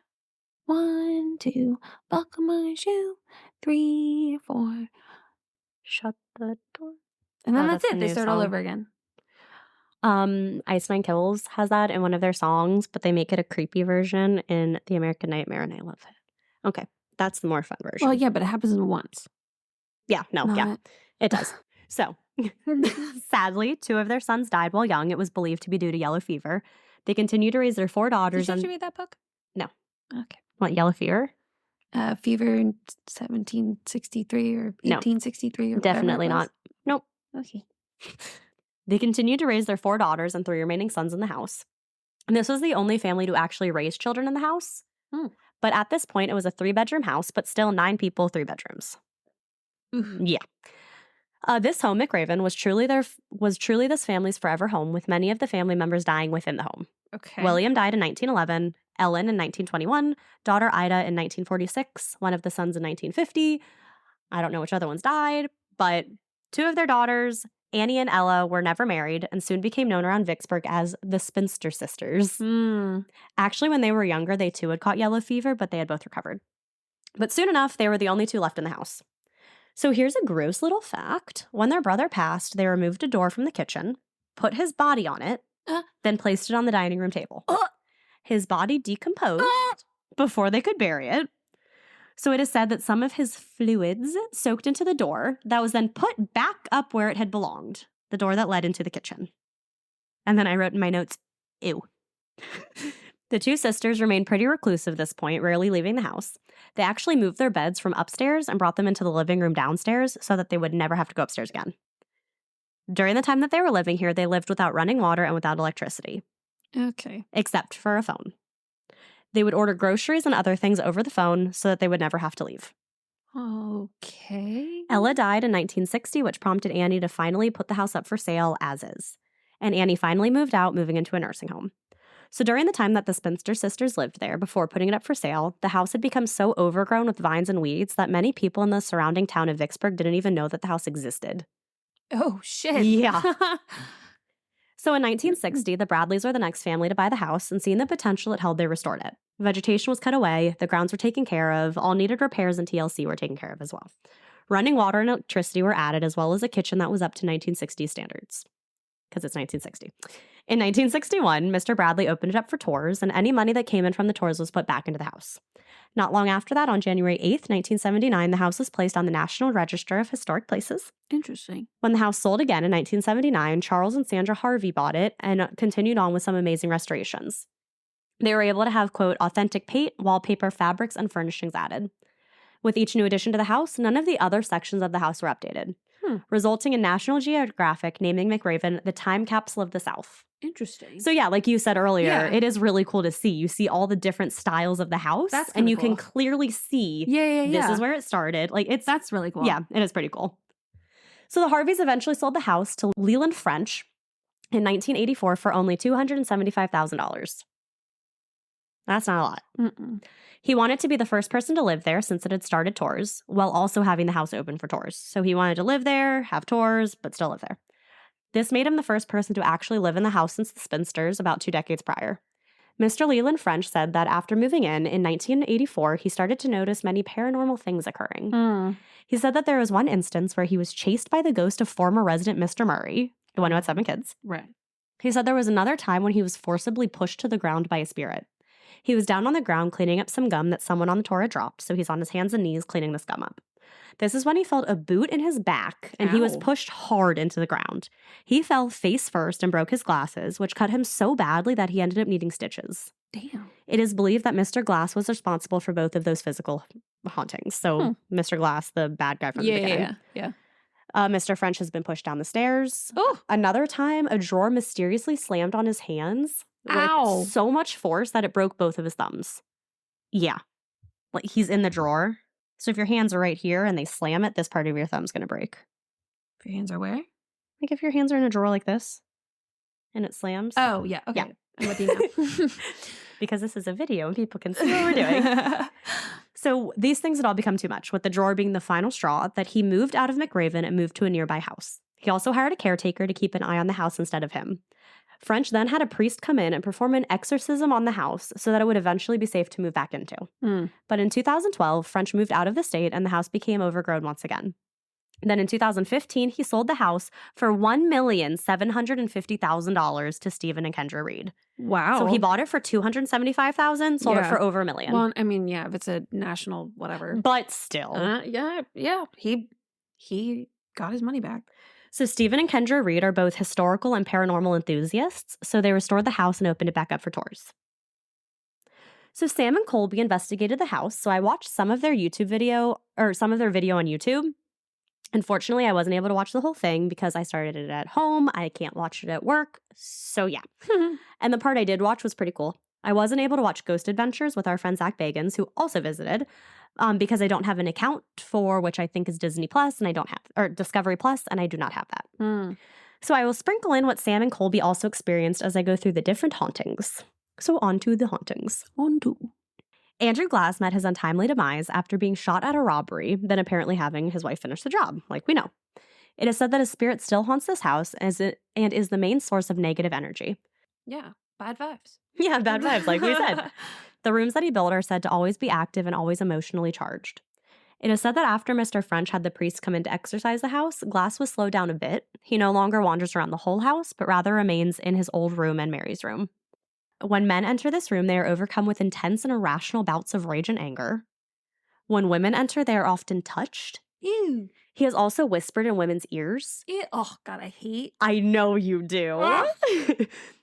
1, 2, buckle my shoe. 3, 4, shut the door. And then Oh, that's that's it. the They new start all song. over again. Ice Nine Kills has that in one of their songs, but they make it a creepy version in The American Nightmare, and I love it. Okay, that's the more fun version. Well, yeah, but it happens once. Yeah, no, Not yeah, it does. So, sadly, 2 of their sons died while young. It was believed to be due to yellow fever. They continued to raise their 4 daughters. Did you read that book? No. Okay. What, yellow fever? Fever in 1763 or 1863 or whatever Definitely it was. not. Nope. Okay. They continued to raise their 4 daughters and 3 remaining sons in the house. And this was the only family to actually raise children in the house. But at this point, it was a 3-bedroom house, but still 9 people, 3 bedrooms. Yeah. This home, McRaven, was truly this family's forever home, with many of the family members dying within the home. Okay. William died in 1911, Ellen in 1921, daughter Ida in 1946, one of the sons in 1950. I don't know which other ones died, but 2 of their daughters, Annie and Ella, were never married and soon became known around Vicksburg as the Spinster Sisters. Actually, when they were younger, they too had caught yellow fever, but they had both recovered. But soon enough, they were the only 2 left in the house. So here's a gross little fact. When their brother passed, they removed a door from the kitchen, put his body on it, then placed it on the dining room table. His body decomposed, before they could bury it. So it is said that some of his fluids soaked into the door that was then put back up where it had belonged, the door that led into the kitchen. And then I wrote in my notes, ew. The two sisters remained pretty reclusive at this point, rarely leaving the house. They actually moved their beds from upstairs and brought them into the living room downstairs so that they would never have to go upstairs again. During the time that they were living here, they lived without running water and without electricity. Okay. Except for a phone. They would order groceries and other things over the phone so that they would never have to leave. Okay. Ella died in 1960, which prompted Annie to finally put the house up for sale as is. And Annie finally moved out, moving into a nursing home. So during the time that the spinster sisters lived there, before putting it up for sale, the house had become so overgrown with vines and weeds that many people in the surrounding town of Vicksburg didn't even know that the house existed. Oh, shit. Yeah. So in 1960, the Bradleys were the next family to buy the house, and seeing the potential it held, they restored it. Vegetation was cut away, the grounds were taken care of, all needed repairs and TLC were taken care of as well. Running water and electricity were added, as well as a kitchen that was up to 1960 standards. Because it's 1960. In 1961, Mr. Bradley opened it up for tours, and any money that came in from the tours was put back into the house. Not long after that, on January 8th, 1979, the house was placed on the National Register of Historic Places. Interesting. When the house sold again in 1979, Charles and Sandra Harvey bought it and continued on with some amazing restorations. They were able to have, quote, authentic paint, wallpaper, fabrics, and furnishings added. With each new addition to the house, none of the other sections of the house were updated, resulting in National Geographic naming McRaven the time capsule of the South. Interesting. So yeah, like you said earlier, it is really cool to see. You see all the different styles of the house, and you can clearly see this is where it started. Like that's really cool. Yeah, it is pretty cool. So the Harveys eventually sold the house to Leland French in 1984 for only $275,000. That's not a lot. Mm-mm. He wanted to be the first person to live there since it had started tours, while also having the house open for tours. So he wanted to live there, have tours, but still live there. This made him the first person to actually live in the house since the spinsters about 2 decades prior. Mr. Leland French said that after moving in 1984, he started to notice many paranormal things occurring. He said that there was one instance where he was chased by the ghost of former resident Mr. Murray, the one who had 7 kids. Right. He said there was another time when he was forcibly pushed to the ground by a spirit. He was down on the ground cleaning up some gum that someone on the tour had dropped, so he's on his hands and knees cleaning this gum up. This is when he felt a boot in his back, and he was pushed hard into the ground. He fell face first and broke his glasses, which cut him so badly that he ended up needing stitches. Damn. It is believed that Mr. Glass was responsible for both of those physical hauntings. So Mr. Glass, the bad guy from the beginning. Yeah. Mr. French has been pushed down the stairs. Oh. Another time, a drawer mysteriously slammed on his hands with so much force that it broke both of his thumbs. Yeah. Like he's in the drawer. So if your hands are right here and they slam it, this part of your thumb's going to break. If your hands are where? Like if your hands are in a drawer like this and it slams. Oh, yeah. Okay. Yeah. I'm with you now. Because this is a video and people can see what we're doing. So these things had all become too much, with the drawer being the final straw that he moved out of McRaven and moved to a nearby house. He also hired a caretaker to keep an eye on the house instead of him. French then had a priest come in and perform an exorcism on the house so that it would eventually be safe to move back into. But in 2012, French moved out of the state and the house became overgrown once again. Then in 2015, he sold the house for $1,750,000 to Stephen and Kendra Reed. Wow. So he bought it for $275,000, sold it for over $1 million. Well, I mean, yeah, if it's a national whatever. But still. Yeah. He got his money back. So Stephen and Kendra Reed are both historical and paranormal enthusiasts, so they restored the house and opened it back up for tours. So Sam and Colby investigated the house, so I watched some of their video on YouTube. Unfortunately, I wasn't able to watch the whole thing because I started it at home. I can't watch it at work. So yeah. And the part I did watch was pretty cool. I wasn't able to watch Ghost Adventures with our friend Zach Bagans, who also visited, because I don't have an account for which I think is Disney Plus, and I don't have, or Discovery Plus, and I do not have that. So I will sprinkle in what Sam and Colby also experienced as I go through the different hauntings. So on to the hauntings. Andrew Glass met his untimely demise after being shot at a robbery, then apparently having his wife finish the job, like we know. It is said that his spirit still haunts this house and is the main source of negative energy. Yeah, bad vibes. Yeah, bad vibes, like we said. The rooms that he built are said to always be active and always emotionally charged. It is said that after Mr. French had the priest come in to exorcise the house, Glass was slowed down a bit. He no longer wanders around the whole house, but rather remains in his old room and Mary's room. When men enter this room, they are overcome with intense and irrational bouts of rage and anger. When women enter, they are often touched. Ew. He has also whispered in women's ears. Ew. Oh, God, I hate. I know you do.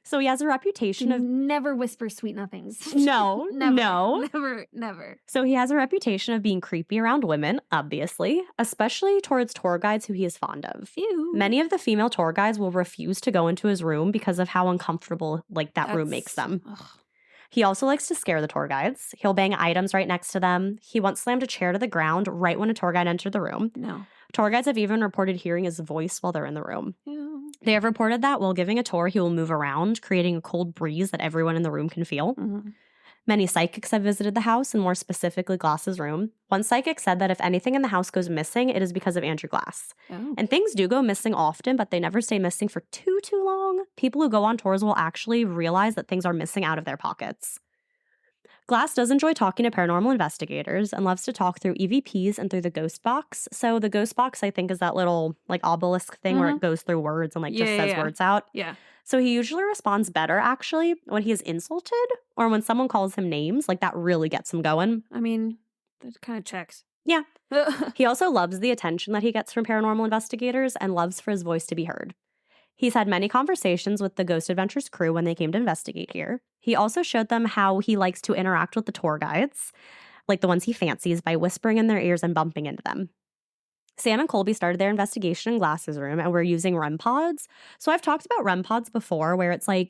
So he has a reputation of... Never whisper sweet nothings. No, Never. no. Never. So he has a reputation of being creepy around women, obviously, especially towards tour guides who he is fond of. Ew. Many of the female tour guides will refuse to go into his room because of how uncomfortable that room makes them. Ugh. He also likes to scare the tour guides. He'll bang items right next to them. He once slammed a chair to the ground right when a tour guide entered the room. No. Tour guides have even reported hearing his voice while they're in the room. Ew. They have reported that while giving a tour, he will move around, creating a cold breeze that everyone in the room can feel. Mm-hmm. Many psychics have visited the house, and more specifically Glass's room. One psychic said that if anything in the house goes missing, it is because of Andrew Glass. Oh. And things do go missing often, but they never stay missing for too long. People who go on tours will actually realize that things are missing out of their pockets. Glass does enjoy talking to paranormal investigators and loves to talk through EVPs and through the ghost box. So the ghost box, I think, is that little obelisk thing where it goes through words and just says words out. Yeah. So he usually responds better, actually, when he is insulted or when someone calls him names. That really gets him going. I mean, that kind of checks. Yeah. He also loves the attention that he gets from paranormal investigators and loves for his voice to be heard. He's had many conversations with the Ghost Adventures crew when they came to investigate here. He also showed them how he likes to interact with the tour guides, like the ones he fancies, by whispering in their ears and bumping into them. Sam and Colby started their investigation in Glass's room, and we're using REM pods. So I've talked about REM pods before, where it's they're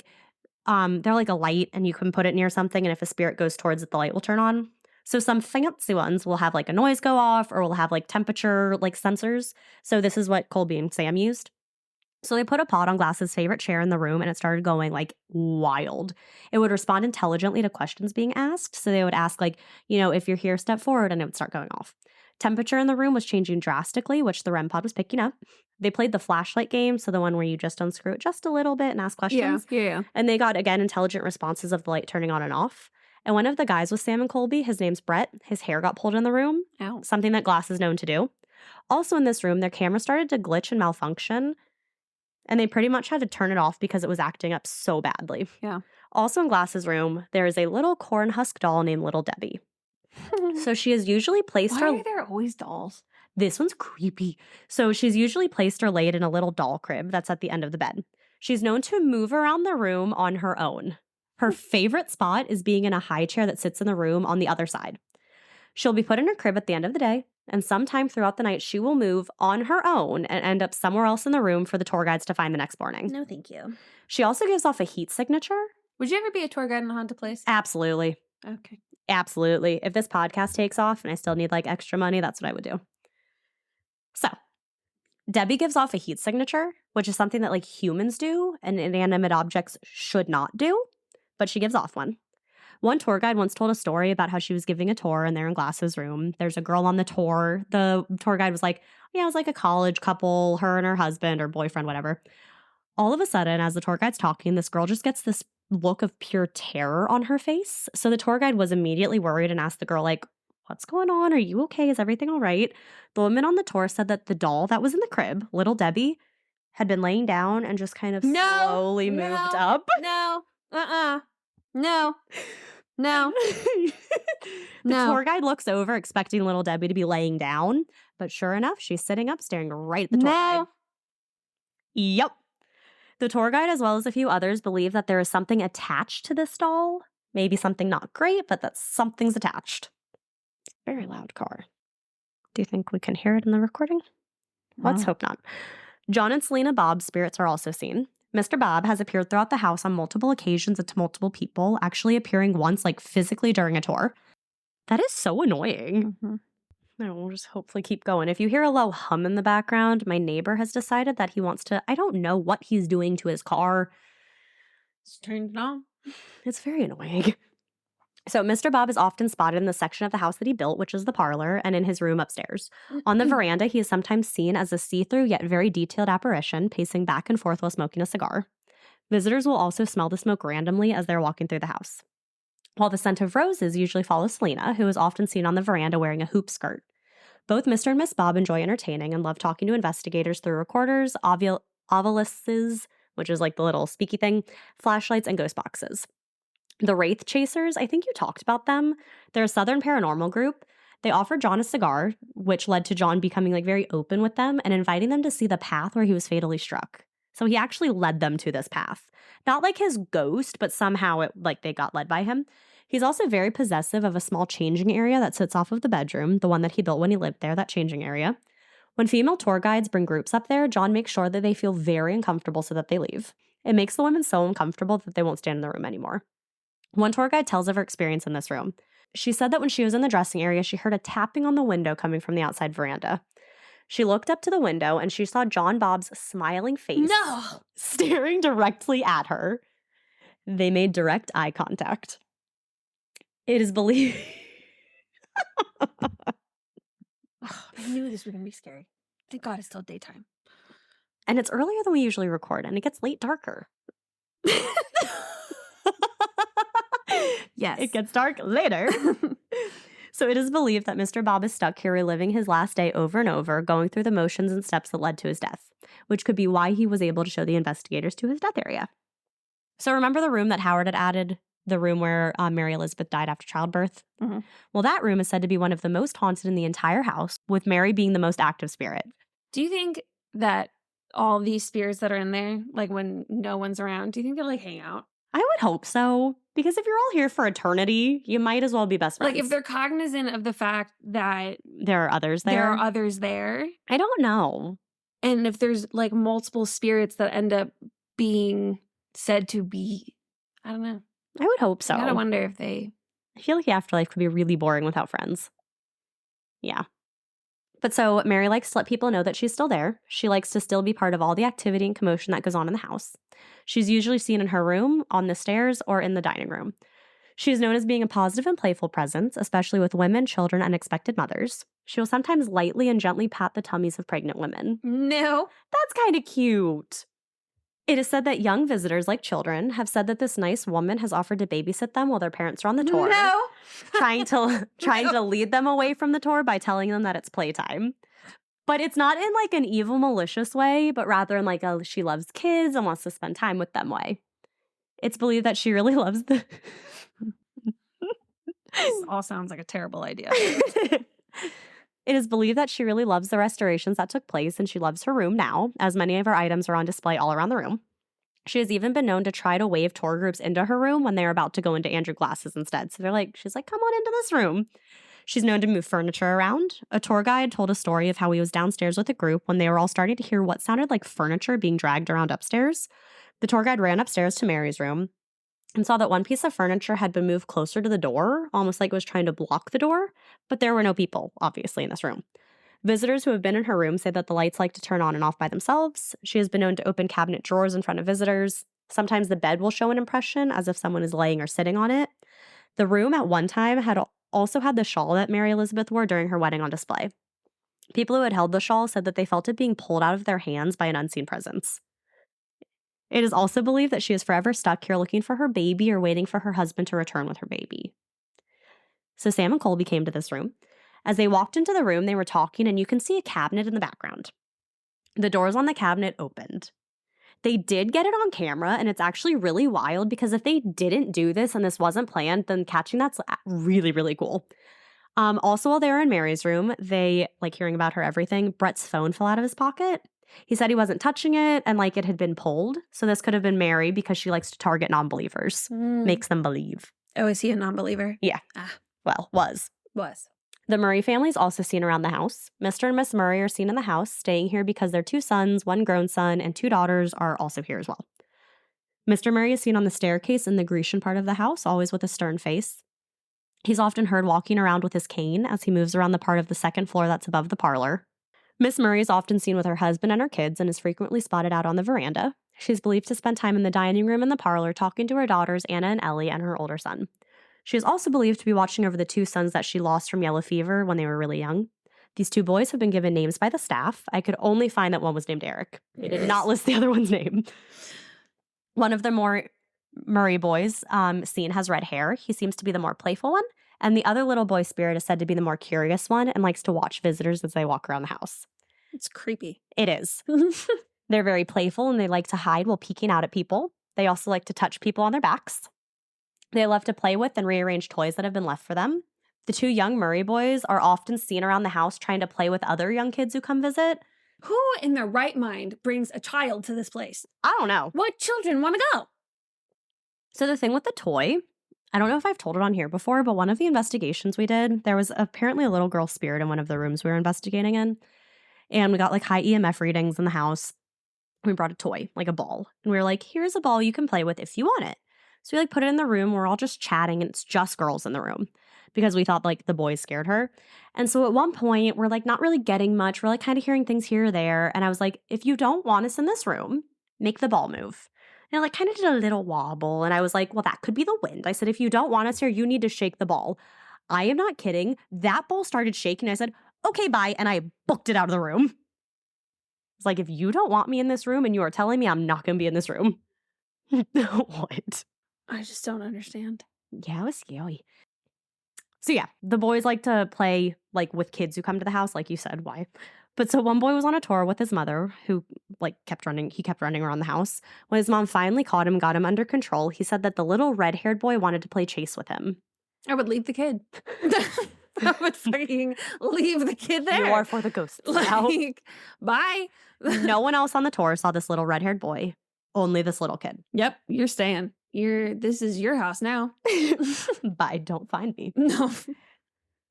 like a light, and you can put it near something, and if a spirit goes towards it, the light will turn on. So some fancy ones will have a noise go off, or will have temperature sensors. So this is what Colby and Sam used. So they put a pod on Glass's favorite chair in the room, and it started going wild. It would respond intelligently to questions being asked. So they would ask if you're here, step forward, and it would start going off. Temperature in the room was changing drastically, which the REM pod was picking up. They played the flashlight game, so the one where you just unscrew it just a little bit and ask questions. Yeah. And they got, again, intelligent responses of the light turning on and off. And one of the guys was Sam and Colby. His name's Brett. His hair got pulled in the room, Ow. something that Glass is known to do. Also in this room, their camera started to glitch and malfunction, and they pretty much had to turn it off because it was acting up so badly. Yeah. Also in Glass's room, there is a little corn husk doll named Little Debbie. So she is usually placed... Why are there always dolls? This one's creepy. So she's usually placed or laid in a little doll crib that's at the end of the bed. She's known to move around the room on her own. Her favorite spot is being in a high chair that sits in the room on the other side. She'll be put in her crib at the end of the day, and sometime throughout the night, she will move on her own and end up somewhere else in the room for the tour guides to find the next morning. No, thank you. She also gives off a heat signature. Would you ever be a tour guide in a haunted place? Absolutely. Okay. Absolutely. If this podcast takes off and I still need extra money, that's what I would do. So, Debbie gives off a heat signature, which is something that humans do and inanimate objects should not do, but she gives off one. One tour guide once told a story about how she was giving a tour and they're in Glass's room. There's a girl on the tour. The tour guide was it was a college couple, her and her husband or boyfriend, whatever. All of a sudden, as the tour guide's talking, this girl just gets this look of pure terror on her face. So the tour guide was immediately worried and asked the girl, what's going on? Are you okay? Is everything all right? The woman on the tour said that the doll that was in the crib, Little Debbie, had been laying down and just kind of slowly moved up. No. No. No. The tour guide looks over expecting Little Debbie to be laying down, but sure enough, she's sitting up staring right at the tour guide. Yep. The tour guide, as well as a few others, believe that there is something attached to this doll. Maybe something not great, but that something's attached. It's a very loud car. Do you think we can hear it in the recording? Let's hope not. John and Selena Bob's spirits are also seen. Mr. Bob has appeared throughout the house on multiple occasions and to multiple people, actually appearing once, physically during a tour. That is so annoying. Mm-hmm. No, we'll just hopefully keep going. If you hear a low hum in the background, my neighbor has decided that he wants to, I don't know what he's doing to his car. It's turned it on. It's very annoying. So Mr. Bob is often spotted in the section of the house that he built, which is the parlor, and in his room upstairs. On the veranda, he is sometimes seen as a see-through yet very detailed apparition, pacing back and forth while smoking a cigar. Visitors will also smell the smoke randomly as they're walking through the house. While the scent of roses usually follows Selena, who is often seen on the veranda wearing a hoop skirt. Both Mr. and Miss Bob enjoy entertaining and love talking to investigators through recorders, ovulises, which is the little speaky thing, flashlights, and ghost boxes. The Wraith Chasers, I think you talked about them. They're a Southern paranormal group. They offered John a cigar, which led to John becoming like very open with them and inviting them to see the path where he was fatally struck. So he actually led them to this path. Not like his ghost, but somehow they got led by him. He's also very possessive of a small changing area that sits off of the bedroom, the one that he built when he lived there, that changing area. When female tour guides bring groups up there, John makes sure that they feel very uncomfortable so that they leave. It makes the women so uncomfortable that they won't stand in the room anymore. One tour guide tells of her experience in this room. She said that when she was in the dressing area, she heard a tapping on the window coming from the outside veranda. She looked up to the window and she saw John Bob's smiling face staring directly at her. They made direct eye contact. It is believed... I knew this was going to be scary. Thank God it's still daytime. And it's earlier than we usually record, and it gets late darker. Yes. It gets dark later. So it is believed that Mr. Bob is stuck here reliving his last day over and over, going through the motions and steps that led to his death, which could be why he was able to show the investigators to his death area. So remember the room that Howard had added? The room where Mary Elizabeth died after childbirth? Mm-hmm. Well, that room is said to be one of the most haunted in the entire house, with Mary being the most active spirit. Do you think that all these spirits that are in there, like when no one's around, do you think they like hang out? I would hope so, because if you're all here for eternity, you might as well be best friends. Like if they're cognizant of the fact that there are others there. There are others there. I don't know. And if there's like multiple spirits that end up being said to be, I don't know. I would hope so. I gotta wonder if they... I feel like the afterlife could be really boring without friends. Yeah. But so Mary likes to let people know that she's still there. She likes to still be part of all the activity and commotion that goes on in the house. She's usually seen in her room, on the stairs, or in the dining room. She is known as being a positive and playful presence, especially with women, children, and expected mothers. She will sometimes lightly and gently pat the tummies of pregnant women. No. That's kind of cute. It is said that young visitors, like children, have said that this nice woman has offered to babysit them while their parents are on the tour. No. trying to lead them away from the tour by telling them that it's playtime. But it's not in like an evil, malicious way, but rather in like a she loves kids and wants to spend time with them way. It's believed that she really loves the... This all sounds like a terrible idea. It is believed that she really loves the restorations that took place, and she loves her room now, as many of her items are on display all around the room. She has even been known to try to wave tour groups into her room when they're about to go into Andrew Glass's instead. So she's like, come on into this room. She's known to move furniture around. A tour guide told a story of how he was downstairs with a group when they were all starting to hear what sounded like furniture being dragged around upstairs. The tour guide ran upstairs to Mary's room and saw that one piece of furniture had been moved closer to the door, almost like it was trying to block the door, but there were no people, obviously, in this room. Visitors who have been in her room say that the lights like to turn on and off by themselves. She has been known to open cabinet drawers in front of visitors. Sometimes the bed will show an impression, as if someone is laying or sitting on it. The room at one time had also had the shawl that Mary Elizabeth wore during her wedding on display. People who had held the shawl said that they felt it being pulled out of their hands by an unseen presence. It is also believed that she is forever stuck here looking for her baby or waiting for her husband to return with her baby. So Sam and Colby came to this room. As they walked into the room, they were talking, and you can see a cabinet in the background. The doors on the cabinet opened. They did get it on camera, and it's actually really wild because if they didn't do this and this wasn't planned, then catching that's really, really cool. Also, while they were in Mary's room, they, like hearing about her everything, Brett's phone fell out of his pocket. He said he wasn't touching it and like it had been pulled. So this could have been Mary because she likes to target non-believers, makes them believe. Oh, is he a non-believer? Yeah. Well, was. Was. The Murray family is also seen around the house. Mr. and Miss Murray are seen in the house, staying here because their 2 sons, 1 grown son, and 2 daughters are also here as well. Mr. Murray is seen on the staircase in the Grecian part of the house, always with a stern face. He's often heard walking around with his cane as he moves around the part of the 2nd floor that's above the parlor. Miss Murray is often seen with her husband and her kids and is frequently spotted out on the veranda. She's believed to spend time in the dining room and the parlor talking to her daughters, Anna and Ellie, and her older son. She is also believed to be watching over the 2 sons that she lost from yellow fever when they were really young. These 2 boys have been given names by the staff. I could only find that one was named Eric. They did not list the other one's name. One of the more Murray boys seen has red hair. He seems to be the more playful one. And the other little boy spirit is said to be the more curious one and likes to watch visitors as they walk around the house. It's creepy. It is. They're very playful and they like to hide while peeking out at people. They also like to touch people on their backs. They love to play with and rearrange toys that have been left for them. The 2 young Murray boys are often seen around the house trying to play with other young kids who come visit. Who in their right mind brings a child to this place? I don't know. What children want to go? So the thing with the toy, I don't know if I've told it on here before, but one of the investigations we did, there was apparently a little girl spirit in one of the rooms we were investigating in. And we got like high EMF readings in the house. We brought a toy, like a ball. And we were like, here's a ball you can play with if you want it. So we like put it in the room. We're all just chatting and it's just girls in the room because we thought like the boys scared her. And so at one point we're like not really getting much. We're like kind of hearing things here or there. And I was like, if you don't want us in this room, make the ball move. And I like kind of did a little wobble. And I was like, well, that could be the wind. I said, if you don't want us here, you need to shake the ball. I am not kidding. That ball started shaking. I said, okay, bye. And I booked it out of the room. It's like, if you don't want me in this room and you are telling me I'm not going to be in this room. What? I just don't understand. Yeah, it was scary. So yeah, the boys like to play like with kids who come to the house, like you said, why? But so one boy was on a tour with his mother who like kept running around the house. When his mom finally caught him, got him under control, he said that the little red-haired boy wanted to play chase with him. I would leave the kid. I would fucking leave the kid there. You are for the ghosts. Like, bye. No one else on the tour saw this little red-haired boy. Only this little kid. Yep, you're staying. This is your house now. Bye, don't find me. No.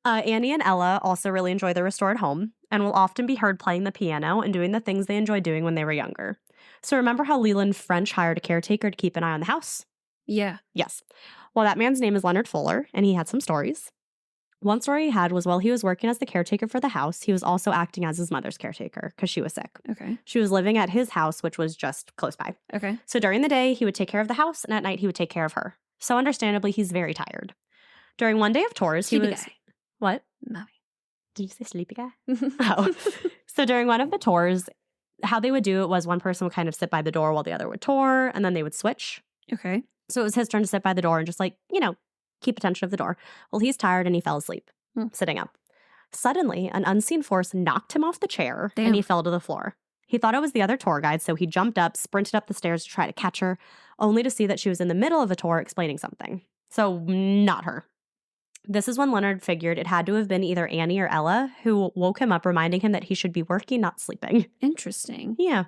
Annie and Ella also really enjoy the restored home and will often be heard playing the piano and doing the things they enjoyed doing when they were younger. So remember how Leland French hired a caretaker to keep an eye on the house? Yeah. Yes. Well, that man's name is Leonard Fuller, and he had some stories. One story he had was while he was working as the caretaker for the house, he was also acting as his mother's caretaker because she was sick. Okay. She was living at his house, which was just close by. Okay. So during the day, he would take care of the house, and at night, he would take care of her. So understandably, he's very tired. During one day of tours, he was... Guy. What? Mommy. Did you say sleepy guy? Oh. So during one of the tours, how they would do it was one person would kind of sit by the door while the other would tour, and then they would switch. Okay. So it was his turn to sit by the door and just like, keep attention of the door. Well, he's tired and he fell asleep, sitting up. Suddenly, an unseen force knocked him off the chair and he fell to the floor. He thought it was the other tour guide, so he jumped up, sprinted up the stairs to try to catch her, only to see that she was in the middle of a tour explaining something. So not her. This is when Leonard figured it had to have been either Annie or Ella who woke him up, reminding him that he should be working, not sleeping. Interesting. Yeah.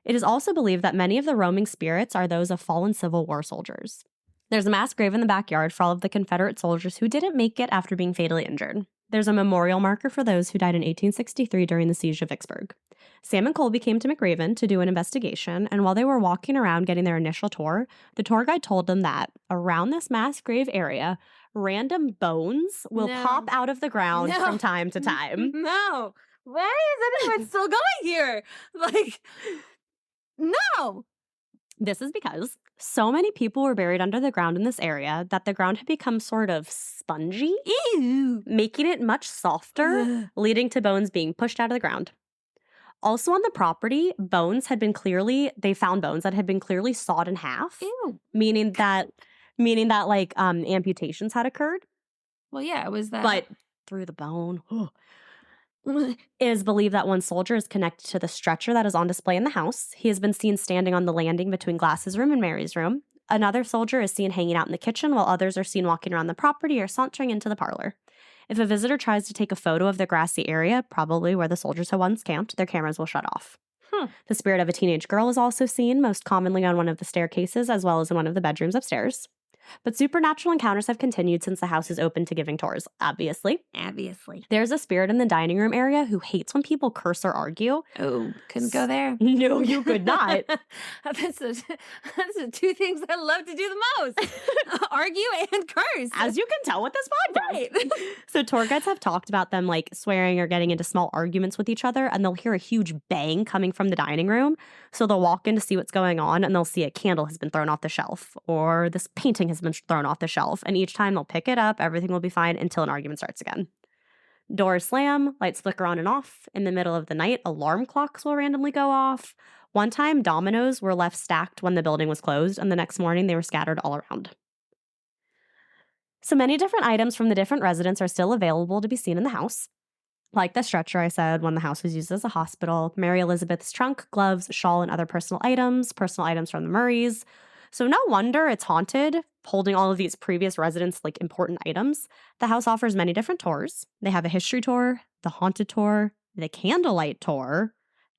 It is also believed that many of the roaming spirits are those of fallen Civil War soldiers. There's a mass grave in the backyard for all of the Confederate soldiers who didn't make it after being fatally injured. There's a memorial marker for those who died in 1863 during the siege of Vicksburg. Sam and Colby came to McRaven to do an investigation, and while they were walking around getting their initial tour, the tour guide told them that around this mass grave area, random bones will pop out of the ground from time to time. No. Why is anyone still going here? Like, no. This is because so many people were buried under the ground in this area that the ground had become sort of spongy, making it much softer, leading to bones being pushed out of the ground. Also on the property, they found bones that had been clearly sawed in half, meaning that like amputations had occurred. Well, yeah, it was that. But through the bone. It is believed that one soldier is connected to the stretcher that is on display in the house. He has been seen standing on the landing between Glass's room and Mary's room. Another soldier is seen hanging out in the kitchen, while others are seen walking around the property or sauntering into the parlor. If a visitor tries to take a photo of the grassy area, probably where the soldiers had once camped, their cameras will shut off. The spirit of a teenage girl is also seen, most commonly on one of the staircases as well as in one of the bedrooms upstairs. But supernatural encounters have continued since the house is open to giving tours, obviously. There's a spirit in the dining room area who hates when people curse or argue. Oh, couldn't go there. No, you could not. That's the two things I love to do the most. Argue and curse. As you can tell with this podcast. Right. So tour guides have talked about them like swearing or getting into small arguments with each other, and they'll hear a huge bang coming from the dining room. So they'll walk in to see what's going on, and they'll see a candle has been thrown off the shelf, or this painting has been thrown off the shelf, and each time they'll pick it up, everything will be fine until an argument starts again. Doors slam, lights flicker on and off. In the middle of the night, alarm clocks will randomly go off. One time, dominoes were left stacked when the building was closed, and the next morning they were scattered all around. So many different items from the different residents are still available to be seen in the house. Like the stretcher I said when the house was used as a hospital, Mary Elizabeth's trunk, gloves, shawl, and other personal items from the Murrays. So no wonder it's haunted, holding all of these previous residents' like important items. The house offers many different tours. They have a history tour, the haunted tour, the candlelight tour,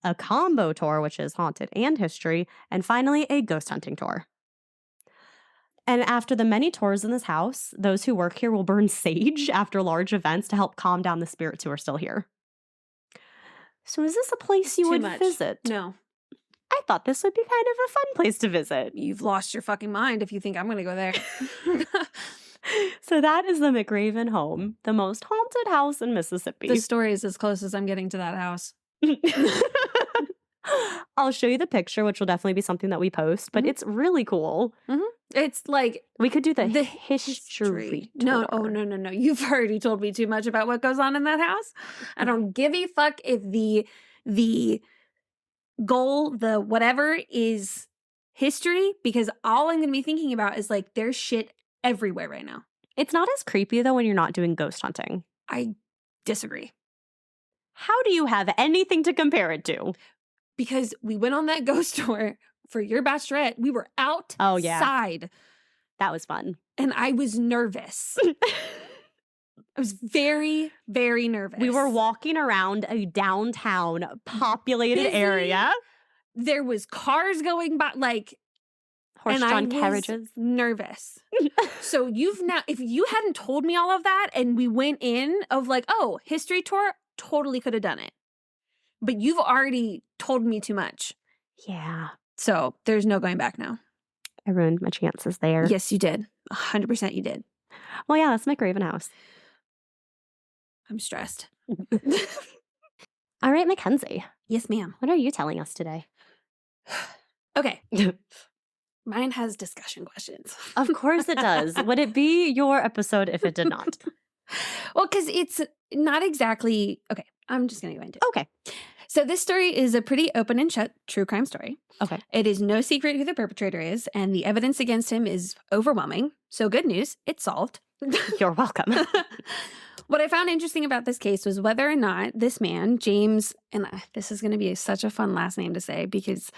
a combo tour, which is haunted and history, and finally a ghost hunting tour. And after the many tours in this house, those who work here will burn sage after large events to help calm down the spirits who are still here. So is this a place you Too would much. visit? No. I thought this would be kind of a fun place to visit. You've lost your fucking mind if you think I'm going to go there. So that is the McRaven home, the most haunted house in Mississippi. The story is as close as I'm getting to that house. I'll show you the picture, which will definitely be something that we post, but it's really cool. It's like We could do the history No, tour. no. You've already told me too much about what goes on in that house. I don't give a fuck if the goal, the whatever is history, because all I'm going to be thinking about is like there's shit everywhere right now. It's not as creepy, though, when you're not doing ghost hunting. I disagree. How do you have anything to compare it to? Because we went on that ghost tour for your bachelorette. We were outside. Oh, yeah. That was fun. And I was nervous. I was very, very nervous. We were walking around a downtown populated Busy. area. There was cars going by, like, Horse-drawn and I carriages. was nervous. So if you hadn't told me all of that and we went in of like, oh, history tour, totally could have done it. But you've already told me too much. Yeah. So there's no going back now. I ruined my chances there. Yes, you did. 100% you did. Well, yeah, that's McRaven House. I'm stressed. All right, Mackenzie. Yes, ma'am. What are you telling us today? Okay. Mine has discussion questions. Of course it does. Would it be your episode if it did not? Well, because it's not exactly... Okay, I'm just going to go into it. Okay. So this story is a pretty open and shut true crime story. Okay. It is no secret who the perpetrator is, and the evidence against him is overwhelming. So good news, it's solved. You're welcome. What I found interesting about this case was whether or not this man, James, and this is going to be such a fun last name to say because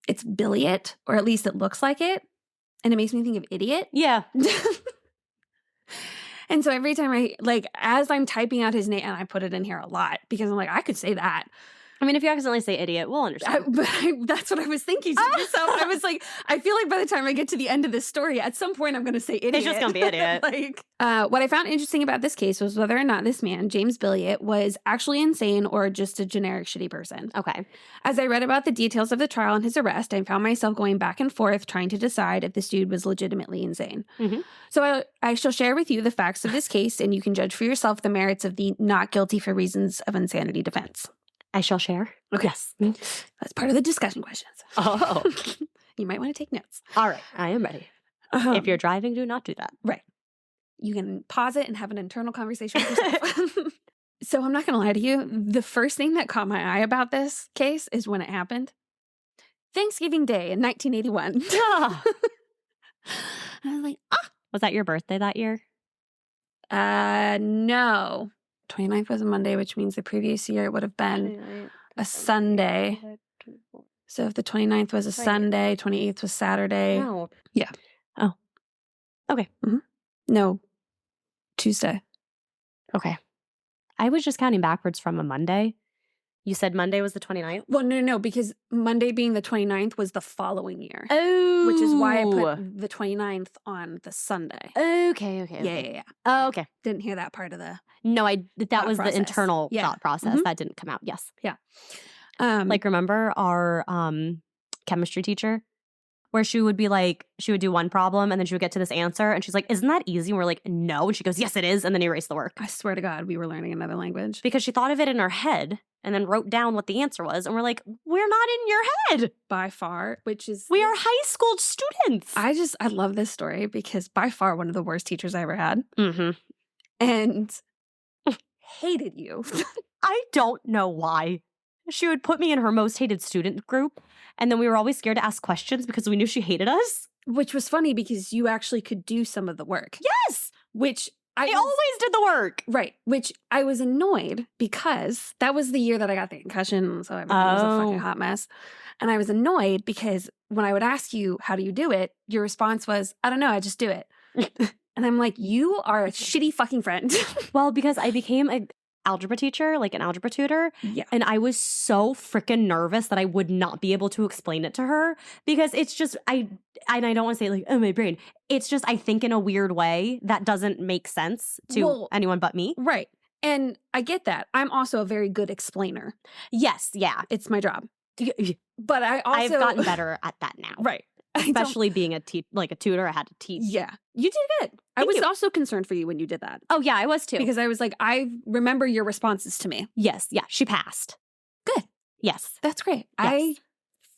it's Billiot, or at least it looks like it, and it makes me think of idiot. Yeah. And so every time as I'm typing out his name, and I put it in here a lot because I'm like, I could say that. I mean, if you accidentally say idiot, we'll understand. That's what I was thinking to myself. I was like, I feel like by the time I get to the end of this story, at some point I'm going to say idiot. It's just going to be idiot. What I found interesting about this case was whether or not this man, James Billiot, was actually insane or just a generic shitty person. Okay. As I read about the details of the trial and his arrest, I found myself going back and forth trying to decide if this dude was legitimately insane. Mm-hmm. So I shall share with you the facts of this case, and you can judge for yourself the merits of the not guilty for reasons of insanity defense. I shall share. Okay. Yes. That's part of the discussion questions. Oh. You might want to take notes. All right. I am ready. If you're driving, do not do that. Right. You can pause it and have an internal conversation with yourself. So I'm not going to lie to you. The first thing that caught my eye about this case is when it happened. Thanksgiving Day in 1981. Ah. I was like, Was that your birthday that year? no. 29th was a Monday, which means the previous year it would have been a Sunday. So if the 29th was a Sunday, 28th was Saturday. No. Yeah. Oh. Okay. Mm-hmm. No. Tuesday. Okay. I was just counting backwards from a Monday. You said Monday was the 29th? Well, no, because Monday being the 29th was the following year. Oh. Which is why I put the 29th on the Sunday. Okay. Yeah. Oh, okay. Didn't hear that part of the... No, that was process. The internal Yeah. thought process. Mhm. That didn't come out. Yes. Yeah. Like, remember our chemistry teacher? Where she would be like, she would do one problem and then she would get to this answer and she's like, isn't that easy? And we're like, no. And she goes, yes, it is. And then erase the work. I swear to God, we were learning another language. Because she thought of it in her head and then wrote down what the answer was. And we're like, we're not in your head. By far, which is... We are high school students. I love this story because by far one of the worst teachers I ever had. Mm-hmm. And hated you. I don't know why. She would put me in her most hated student group. And then we were always scared to ask questions because we knew she hated us. Which was funny because you actually could do some of the work. Yes. Which They always did the work. Right. Which I was annoyed because that was the year that I got the concussion. So everything was a fucking hot mess. And I was annoyed because when I would ask you, how do you do it? Your response was, I don't know. I just do it. And I'm like, you are a shitty fucking friend. Well, because I became an algebra teacher, like an algebra tutor. Yeah. And I was so freaking nervous that I would not be able to explain it to her because it's just, I don't want to say like, oh, my brain. It's just, I think in a weird way that doesn't make sense to anyone but me. Right. And I get that. I'm also a very good explainer. Yes. Yeah. It's my job. But I've gotten better at that now. Right. Especially being a tutor, I had to teach. Yeah. You did good. I was also concerned for you when you did that. Oh, yeah, I was too. Because I was like, I remember your responses to me. Yes. Yeah. She passed. Good. Yes. That's great. Yes. I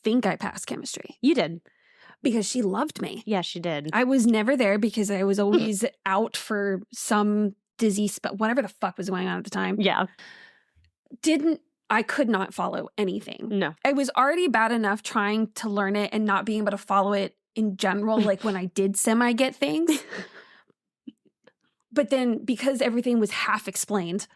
think I passed chemistry. You did. Because she loved me. Yeah, she did. I was never there because I was always out for some disease, whatever the fuck was going on at the time. Yeah. I could not follow anything. No. I was already bad enough trying to learn it and not being able to follow it in general, like when I did semi-get things. But then because everything was half explained.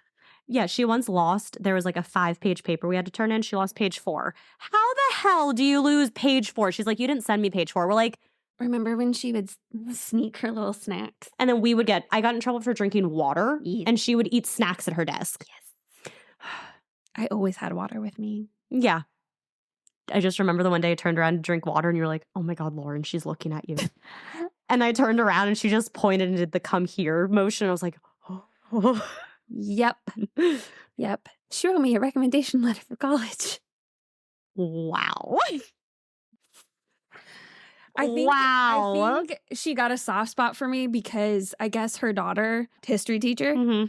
Yeah, she once lost, there was like a 5-page paper we had to turn in. She lost page 4. How the hell do you lose page 4? She's like, you didn't send me page 4. We're like, remember when she would sneak her little snacks? And then I got in trouble for drinking water and she would eat snacks at her desk. Yes. I always had water with me. Yeah. I just remember the one day I turned around to drink water and you're like, oh my God, Lauren, she's looking at you. And I turned around and she just pointed and did the come here motion. I was like, oh. Yep. Yep. She wrote me a recommendation letter for college. Wow. I think she got a soft spot for me because I guess her daughter, history teacher,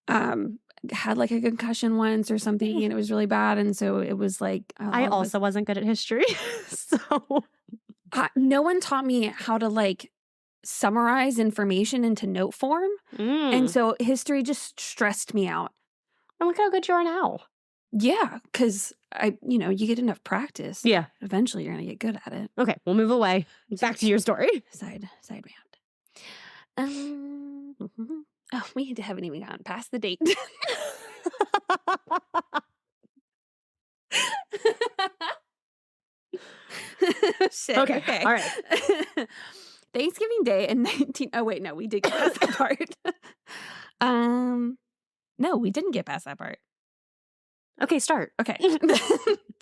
had like a concussion once or something and it was really bad. And so it was like... I also wasn't good at history. So... no one taught me how to like summarize information into note form. And so history just stressed me out. And look how good you are now. Yeah, because you get enough practice. Yeah. Eventually you're going to get good at it. Okay, we'll move away. Back to your story. Side round. Oh, we haven't even gotten past the date. Shit. Okay. All right. Thanksgiving Day in Oh wait, no, we did get past that part. No, we didn't get past that part. Okay, start. Okay.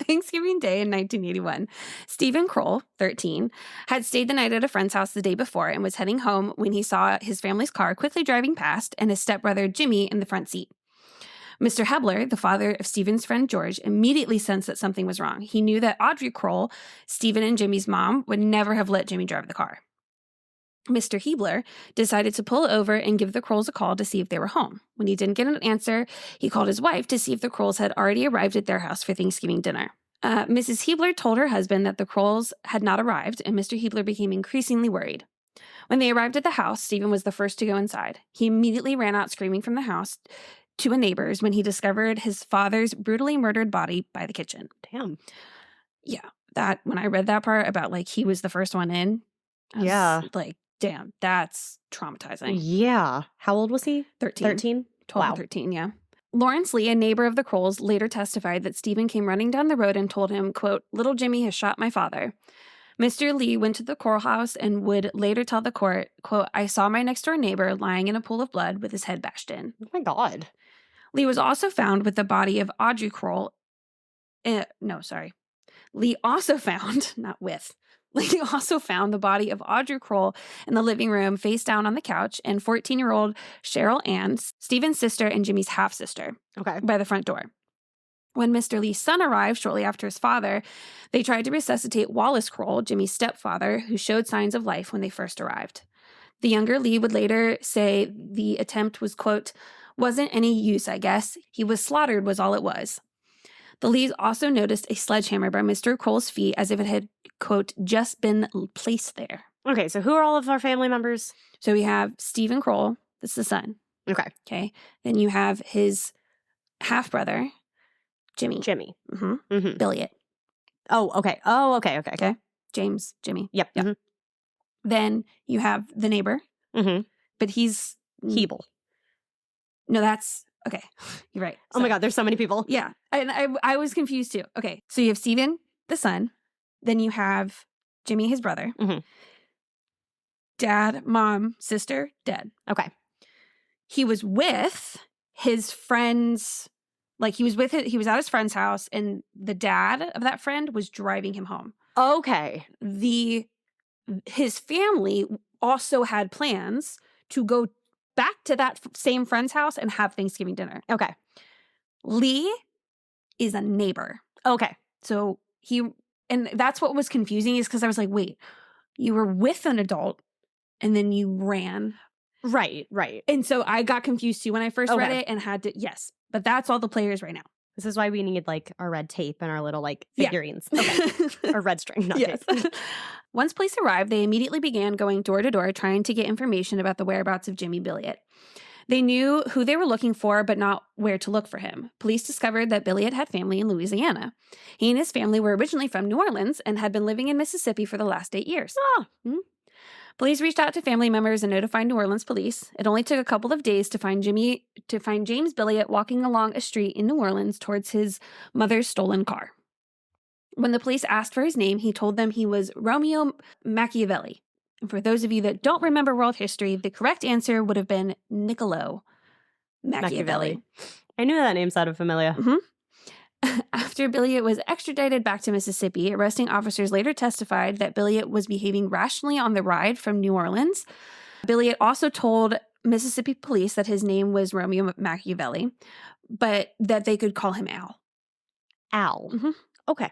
Thanksgiving Day in 1981, Stephen Kroll, 13, had stayed the night at a friend's house the day before and was heading home when he saw his family's car quickly driving past and his stepbrother Jimmy in the front seat. Mr. Hebler, the father of Stephen's friend George, immediately sensed that something was wrong. He knew that Audrey Kroll, Stephen and Jimmy's mom, would never have let Jimmy drive the car. Mr. Hebler decided to pull over and give the Krolls a call to see if they were home. When he didn't get an answer, he called his wife to see if the Krolls had already arrived at their house for Thanksgiving dinner. Mrs. Hebler told her husband that the Krolls had not arrived, and Mr. Hebler became increasingly worried. When they arrived at the house, Stephen was the first to go inside. He immediately ran out screaming from the house to a neighbor's when he discovered his father's brutally murdered body by the kitchen. Damn. Yeah. When I read that part about like he was the first one in, I was like, damn, that's traumatizing. Yeah. How old was he? 13. 13? 12 or 13, yeah. Lawrence Lee, a neighbor of the Krolls, later testified that Stephen came running down the road and told him, quote, "Little Jimmy has shot my father." Mr. Lee went to the Kroll house and would later tell the court, quote, "I saw my next-door neighbor lying in a pool of blood with his head bashed in." Oh my God. Lee was also found with the body of Audrey Kroll. Lee also found, not with, Lee also found the body of Audrey Kroll in the living room face down on the couch and 14-year-old Cheryl Ann, Stephen's sister and Jimmy's half-sister, by the front door. When Mr. Lee's son arrived shortly after his father, they tried to resuscitate Wallace Kroll, Jimmy's stepfather, who showed signs of life when they first arrived. The younger Lee would later say the attempt was, quote, "wasn't any use, I guess. He was slaughtered was all it was." The Lees also noticed a sledgehammer by Mr. Kroll's feet as if it had, quote, just been placed there. Okay, so who are all of our family members? So we have Stephen Kroll. That's the son. Okay. Then you have his half-brother, Jimmy. Mm-hmm. Billiot. Okay. James, Jimmy. Yep. Mm-hmm. Then you have the neighbor. Mm-hmm. But he's Hebel. No, that's okay. You're right. Oh my God, there's so many people. Yeah. And I was confused too. Okay. So you have Stephen, the son. Then you have Jimmy, his brother. Mhm. Dad, mom, sister, dead. Okay. He was with his friends. Like he was at his friend's house, and the dad of that friend was driving him home. Okay. His family also had plans to go back to that same friend's house and have Thanksgiving dinner. Okay. Lee is a neighbor. Okay. So and that's what was confusing, is because I was like, wait, you were with an adult and then you ran. Right. Right. And so I got confused too when I first read Okay. it and had to, yes, but that's all the players right now. This is why we need like our red tape and our little like Yeah. figurines. Okay. Or red string, not Yes. tape. Once police arrived, they immediately began going door to door trying to get information about the whereabouts of Jimmy Billiot. They knew who they were looking for, but not where to look for him. Police discovered that Billiot had family in Louisiana. He and his family were originally from New Orleans and had been living in Mississippi for the last 8 years. Oh. Police reached out to family members and notified New Orleans police. It only took a couple of days to find James Billiot walking along a street in New Orleans towards his mother's stolen car. When the police asked for his name, he told them he was Romeo Machiavelli. And for those of you that don't remember world history, the correct answer would have been Niccolo Machiavelli. I knew that name sounded familiar. After Billiot was extradited back to Mississippi, arresting officers later testified that Billiot was behaving rationally on the ride from New Orleans. Billiot also told Mississippi police that his name was Romeo Machiavelli, but that they could call him Al. Al. Mhm. Okay.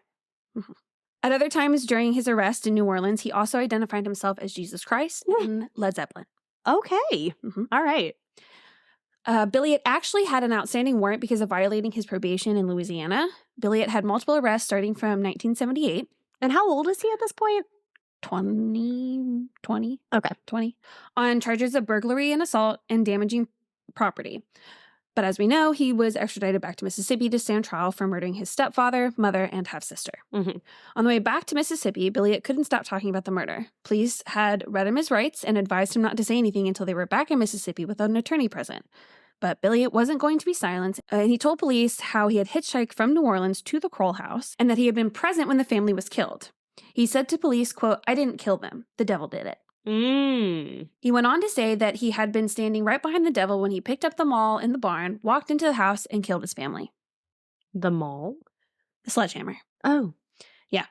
At other times during his arrest in New Orleans, he also identified himself as Jesus Christ and Led Zeppelin. Okay. Mhm. All right. Billiot actually had an outstanding warrant because of violating his probation in Louisiana. Billiot had multiple arrests starting from 1978. And how old is he at this point? 20, Okay. 20, on charges of burglary and assault and damaging property. But as we know, he was extradited back to Mississippi to stand trial for murdering his stepfather, mother, and half-sister. Mhm. On the way back to Mississippi, Billiot couldn't stop talking about the murder. Police had read him his rights and advised him not to say anything until they were back in Mississippi with an attorney present. But Billiot wasn't going to be silenced, and he told police how he had hitchhiked from New Orleans to the Kroll house and that he had been present when the family was killed. He said to police, quote, "I didn't kill them. The devil did it." He went on to say that he had been standing right behind the devil when he picked up the maul in the barn, walked into the house, and killed his family. The mall? The sledgehammer. Oh. Yeah.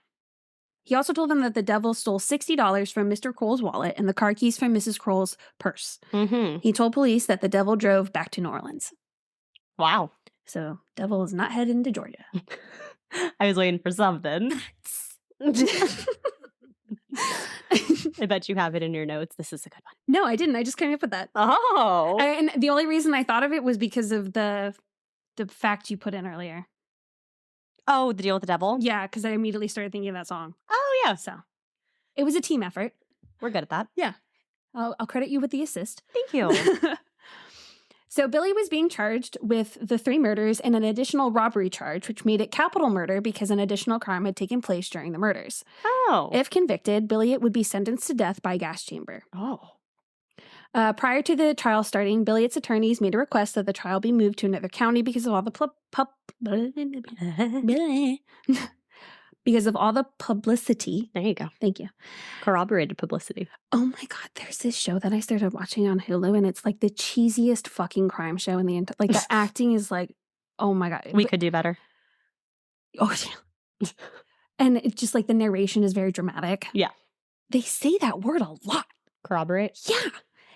He also told them that the devil stole $60 from Mr. Kroll's wallet and the car keys from Mrs. Kroll's purse. Mm-hmm. He told police that the devil drove back to New Orleans. Wow. So, devil is not heading to Georgia. I was waiting for something. I bet you have it in your notes. This is a good one. No, I didn't. I just came up with that. Oh. And the only reason I thought of it was because of the fact you put in earlier. Oh, the deal with the devil? Yeah, because I immediately started thinking of that song. Oh, yeah. So it was a team effort. We're good at that. Yeah. I'll credit you with the assist. Thank you. So Billy was being charged with the 3 murders and an additional robbery charge, which made it capital murder because an additional crime had taken place during the murders. Oh. If convicted, Billiot would be sentenced to death by gas chamber. Oh. Prior to the trial starting, Billiot's attorneys made a request that the trial be moved to another county because of all the because of all the publicity. There you go. Thank you. Corroborated publicity. Oh my God, there's this show that I started watching on Hulu, and it's like the cheesiest fucking crime show in the entire. Like the acting is like, oh my God. We could do better. Oh yeah. And it's just like the narration is very dramatic. Yeah. They say that word a lot. Corroborate? Yeah.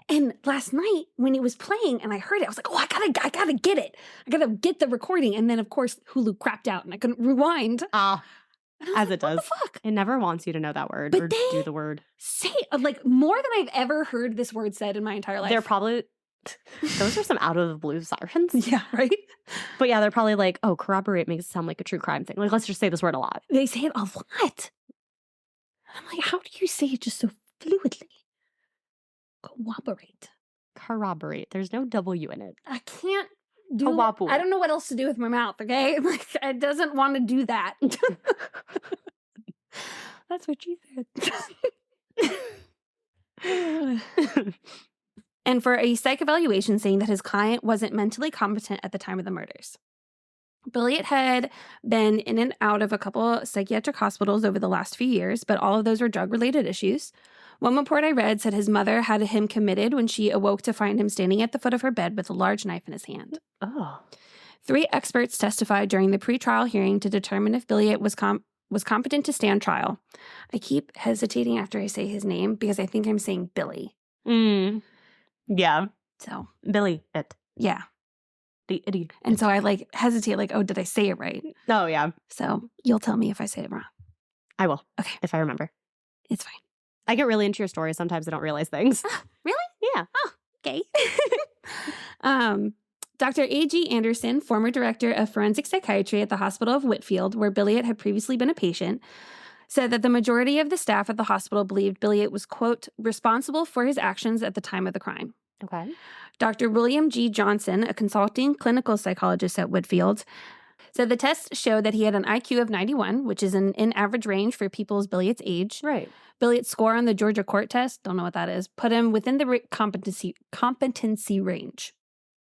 And last night when it was playing and I heard it, I was like, oh, I gotta get it. I gotta get the recording. And then of course Hulu crapped out and I couldn't rewind. As it does. What the fuck? It never wants you to know that word But or they do the word. say like more than I've ever heard this word said in my entire life. They're probably, those are some out of the blue sirens. Yeah, right? But yeah, they're probably like, oh, corroborate makes it sound like a true crime thing. Like, let's just say this word a lot. They say it a lot. I'm like, how do you say it just so fluidly? Cooperate. Corroborate. There's no W in it. I can't do Cooperative. I don't know what else to do with my mouth, okay? Like, it doesn't want to do that. That's what she said. and for a psych evaluation saying that his client wasn't mentally competent at the time of the murders. Billiot had been in and out of a couple psychiatric hospitals over the last few years, but all of those were drug-related issues. One report I read said his mother had him committed when she awoke to find him standing at the foot of her bed with a large knife in his hand. Oh. 3 experts testified during the pretrial hearing to determine if Billiot was competent to stand trial. I keep hesitating after I say his name because I think I'm saying Billy. Yeah. So. Billy it. Yeah. The idiot. And so I hesitate oh, did I say it right? Oh, yeah. So you'll tell me if I say it wrong. I will. Okay. If I remember. It's fine. I get really into your stories. Sometimes I don't realize things. Really? Yeah. Oh, okay. Dr. A.G. Anderson, former director of forensic psychiatry at the Hospital of Whitfield, where Billiot had previously been a patient, said that the majority of the staff at the hospital believed Billiot was, quote, responsible for his actions at the time of the crime. Okay. Dr. William G. Johnson, a consulting clinical psychologist at Whitfield, said the tests showed that he had an IQ of 91, which is in average range for people's Billiot's age. Right. Billiot's score on the Georgia court test, don't know what that is, put him within the competency range.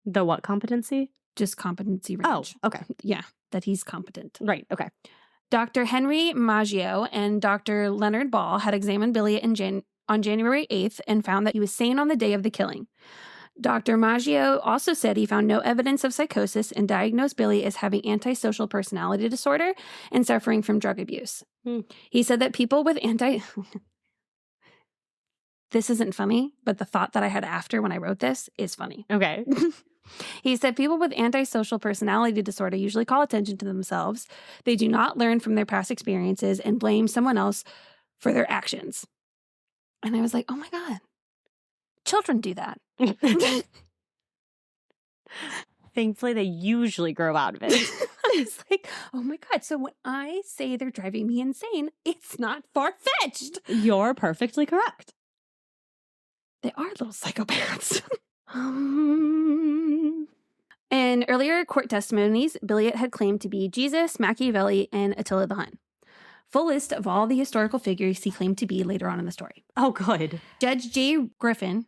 The what competency? Just competency range. Oh, okay. Yeah, that he's competent. Right, okay. Dr. Henry Maggio and Dr. Leonard Ball had examined Billiot on January 8th and found that he was sane on the day of the killing. Dr. Maggio also said he found no evidence of psychosis and diagnosed Billiot as having antisocial personality disorder and suffering from drug abuse. He said that people with This isn't funny, but the thought that I had after when I wrote this is funny. Okay. He said people with antisocial personality disorder usually call attention to themselves. They do not learn from their past experiences and blame someone else for their actions. And I was like, oh my God, children do that. Thankfully, they usually grow out of it. It's like, oh my God. So when I say they're driving me insane, it's not far-fetched. You're perfectly correct. They are little psychopaths. In earlier court testimonies, Billiot had claimed to be Jesus, Machiavelli, and Attila the Hun. Full list of all the historical figures he claimed to be later on in the story. Oh, good. Judge J. Griffin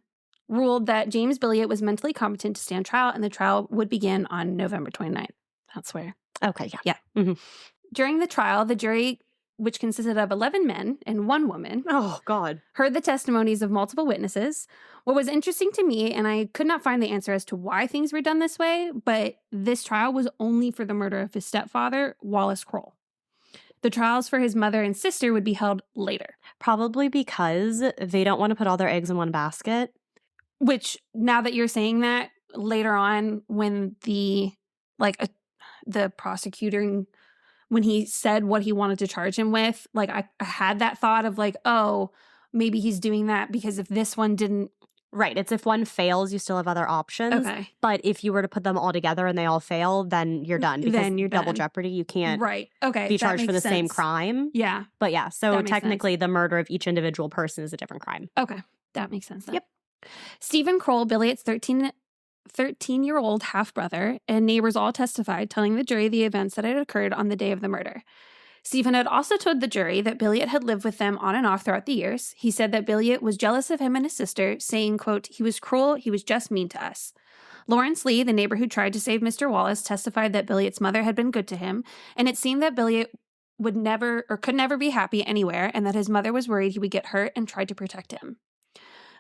ruled that James Billiot was mentally competent to stand trial, and the trial would begin on November 29th. That's where. Okay, yeah. Yeah. Mm-hmm. During the trial, the jury, which consisted of 11 men and 1 woman, oh, God, heard the testimonies of multiple witnesses. What was interesting to me, and I could not find the answer as to why things were done this way, but this trial was only for the murder of his stepfather, Wallace Kroll. The trials for his mother and sister would be held later. Probably because they don't want to put all their eggs in one basket. Which, now that you're saying that, later on when the prosecutor, when he said what he wanted to charge him with, I had that thought of oh, maybe he's doing that because if this one didn't. Right. It's if one fails, you still have other options. Okay. But if you were to put them all together and they all fail, then you're done. Because then you're double done. jeopardy. You can't right. Okay. be charged for the same sense. crime. Yeah. But yeah, so That makes technically the murder of each individual person is a different crime. Okay. That makes sense then. Yep. Stephen Kroll, Billiot's 13-year-old half-brother, and neighbors all testified, telling the jury the events that had occurred on the day of the murder. Stephen had also told the jury that Billiot had lived with them on and off throughout the years. He said that Billiot was jealous of him and his sister, saying, quote, he was cruel, he was just mean to us. Lawrence Lee, the neighbor who tried to save Mr. Wallace, testified that Billiot's mother had been good to him, and it seemed that Billiot would never or could never be happy anywhere, and that his mother was worried he would get hurt and tried to protect him.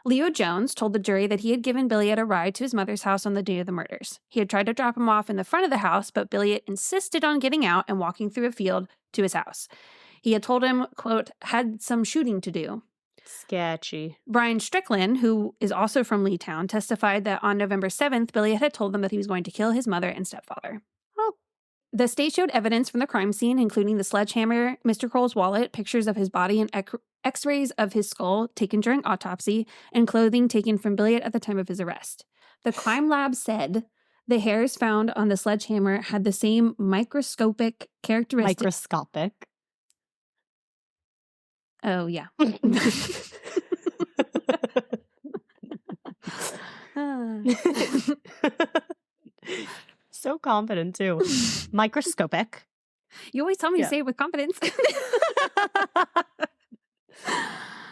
Leo Jones told the jury that he had given Billiot a ride to his mother's house on the day of the murders. He had tried to drop him off in the front of the house, but Billiot insisted on getting out and walking through a field to his house. He had told him, quote, had some shooting to do. Sketchy. Brian Strickland, who is also from Leetown, testified that on November 7th, Billiot had told them that he was going to kill his mother and stepfather. Oh. The state showed evidence from the crime scene, including the sledgehammer, Mr. Kroll's wallet, pictures of his body, and x-rays of his skull taken during autopsy, and clothing taken from Billiot at the time of his arrest. The crime lab said the hairs found on the sledgehammer had the same microscopic characteristics. Microscopic. Oh, yeah. So confident, too. Microscopic. You always tell me to say it with confidence.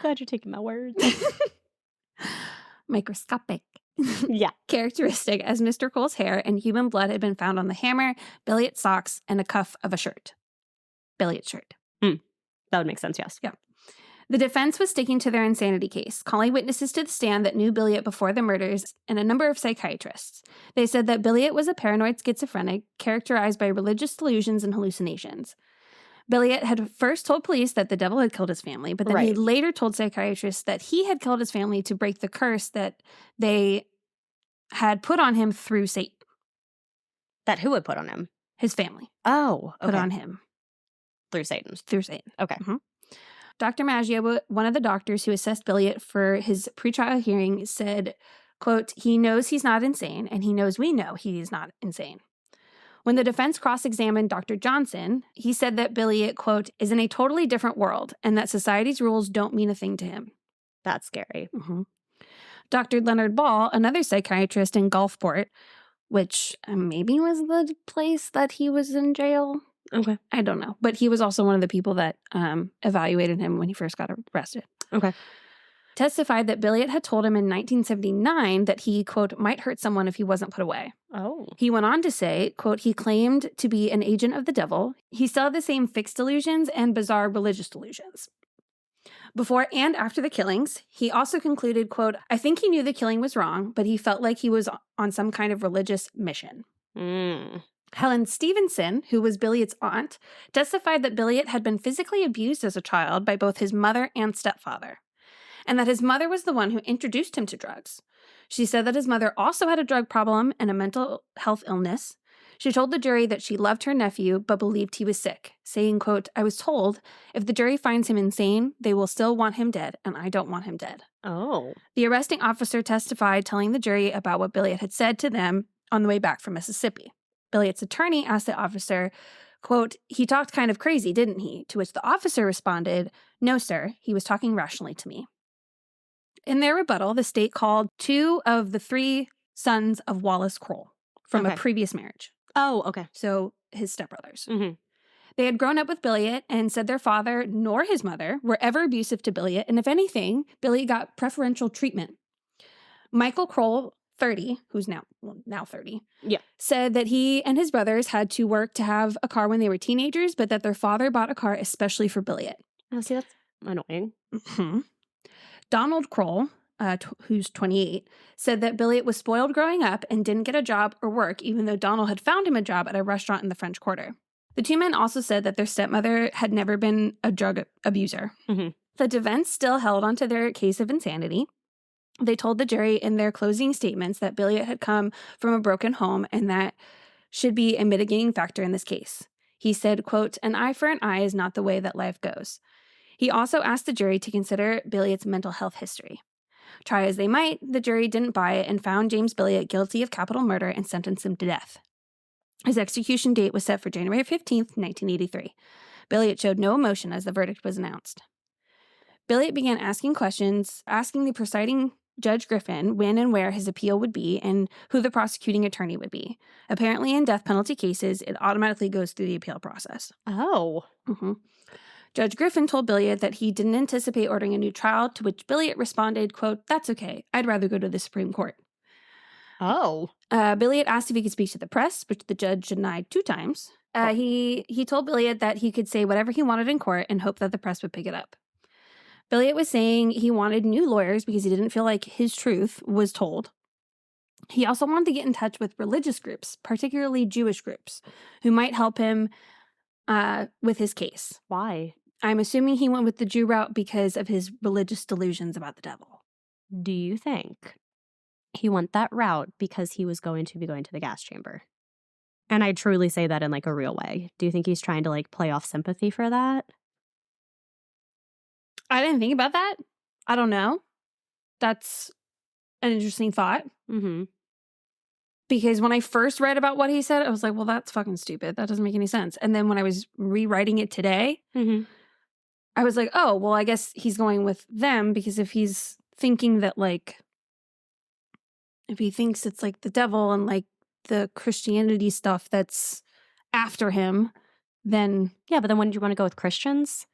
Glad you're taking my words. Microscopic. Yeah. characteristic as Mr. Cole's hair and human blood had been found on the hammer, Billiot's socks, and a cuff of a shirt. Billiot's shirt. That would make sense, yes. Yeah. The defense was sticking to their insanity case, calling witnesses to the stand that knew Billiot before the murders and a number of psychiatrists. They said that Billiot was a paranoid schizophrenic characterized by religious delusions and hallucinations. Billiot had first told police that the devil had killed his family, but then he Right. later told psychiatrists that he had killed his family to break the curse that they had put on him through Satan. That who would put on him? His family Oh, okay. put on him Through Satan. through Satan. Okay. Dr. Maggio, one of the doctors who assessed Billiot for his pretrial hearing, said, quote, he knows he's not insane, and he knows we know he is not insane. When the defense cross-examined Dr. Johnson, he said that Billiot, quote, is in a totally different world, and that society's rules don't mean a thing to him. That's scary. Dr. Leonard Ball, another psychiatrist in Gulfport, which maybe was the place that he was in jail. Okay. I don't know. But he was also one of the people that evaluated him when he first got arrested. Okay. Testified that Billiot had told him in 1979 that he, quote, might hurt someone if he wasn't put away. Oh. He went on to say, quote, he claimed to be an agent of the devil. He still had the same fixed delusions and bizarre religious delusions. Before and after the killings, he also concluded, quote, I think he knew the killing was wrong, but he felt like he was on some kind of religious mission. Helen Stevenson, who was Billiot's aunt, testified that Billiot had been physically abused as a child by both his mother and stepfather, and that his mother was the one who introduced him to drugs. She said that his mother also had a drug problem and a mental health illness. She told the jury that she loved her nephew but believed he was sick, saying, quote, I was told if the jury finds him insane, they will still want him dead, and I don't want him dead. Oh. The arresting officer testified, telling the jury about what Billiot had said to them on the way back from Mississippi. Billiot's attorney asked the officer, quote, he talked kind of crazy, didn't he? To which the officer responded, no, sir, he was talking rationally to me. In their rebuttal, the state called 2 of the 3 sons of Wallace Kroll from a previous marriage. Oh, okay. So his stepbrothers. Mm-hmm. They had grown up with Billiot and said their father nor his mother were ever abusive to Billiot, and if anything, Billiot got preferential treatment. Michael Kroll, 30, who's now 30, said that he and his brothers had to work to have a car when they were teenagers, but that their father bought a car especially for Billiot. Oh, see, that's annoying. Donald Kroll, who's 28, said that Billiot was spoiled growing up and didn't get a job or work, even though Donald had found him a job at a restaurant in the French Quarter. The 2 men also said that their stepmother had never been a drug abuser. The defense still held onto their case of insanity. They told the jury in their closing statements that Billiot had come from a broken home and that should be a mitigating factor in this case. He said, quote, an eye for an eye is not the way that life goes. He also asked the jury to consider Billiot's mental health history. Try as they might, the jury didn't buy it and found James Billiot guilty of capital murder and sentenced him to death. His execution date was set for January 15th, 1983. Billiot showed no emotion as the verdict was announced. Billiot began asking questions, asking the presiding Judge Griffin when and where his appeal would be and who the prosecuting attorney would be. Apparently, in death penalty cases, it automatically goes through the appeal process. Oh. Judge Griffin told Billiot that he didn't anticipate ordering a new trial, to which Billiot responded, quote, that's okay. I'd rather go to the Supreme Court. Oh. Billiot asked if he could speak to the press, which the judge denied 2 times. He told Billiot that he could say whatever he wanted in court and hope that the press would pick it up. Billiot was saying he wanted new lawyers because he didn't feel like his truth was told. He also wanted to get in touch with religious groups, particularly Jewish groups, who might help him with his case. Why? I'm assuming he went with the Jew route because of his religious delusions about the devil. Do you think he went that route because he was going to be going to the gas chamber? And I truly say that in like a real way. Do you think he's trying to like play off sympathy for that? I didn't think about that. I don't know. That's an interesting thought. Because when I first read about what he said, I was like, well, that's fucking stupid. That doesn't make any sense. And then when I was rewriting it today, I was like, oh, well, I guess he's going with them because if he's thinking that, like, if he thinks it's like the devil and like the Christianity stuff that's after him, then. Yeah, but then wouldn't you want to go with Christians?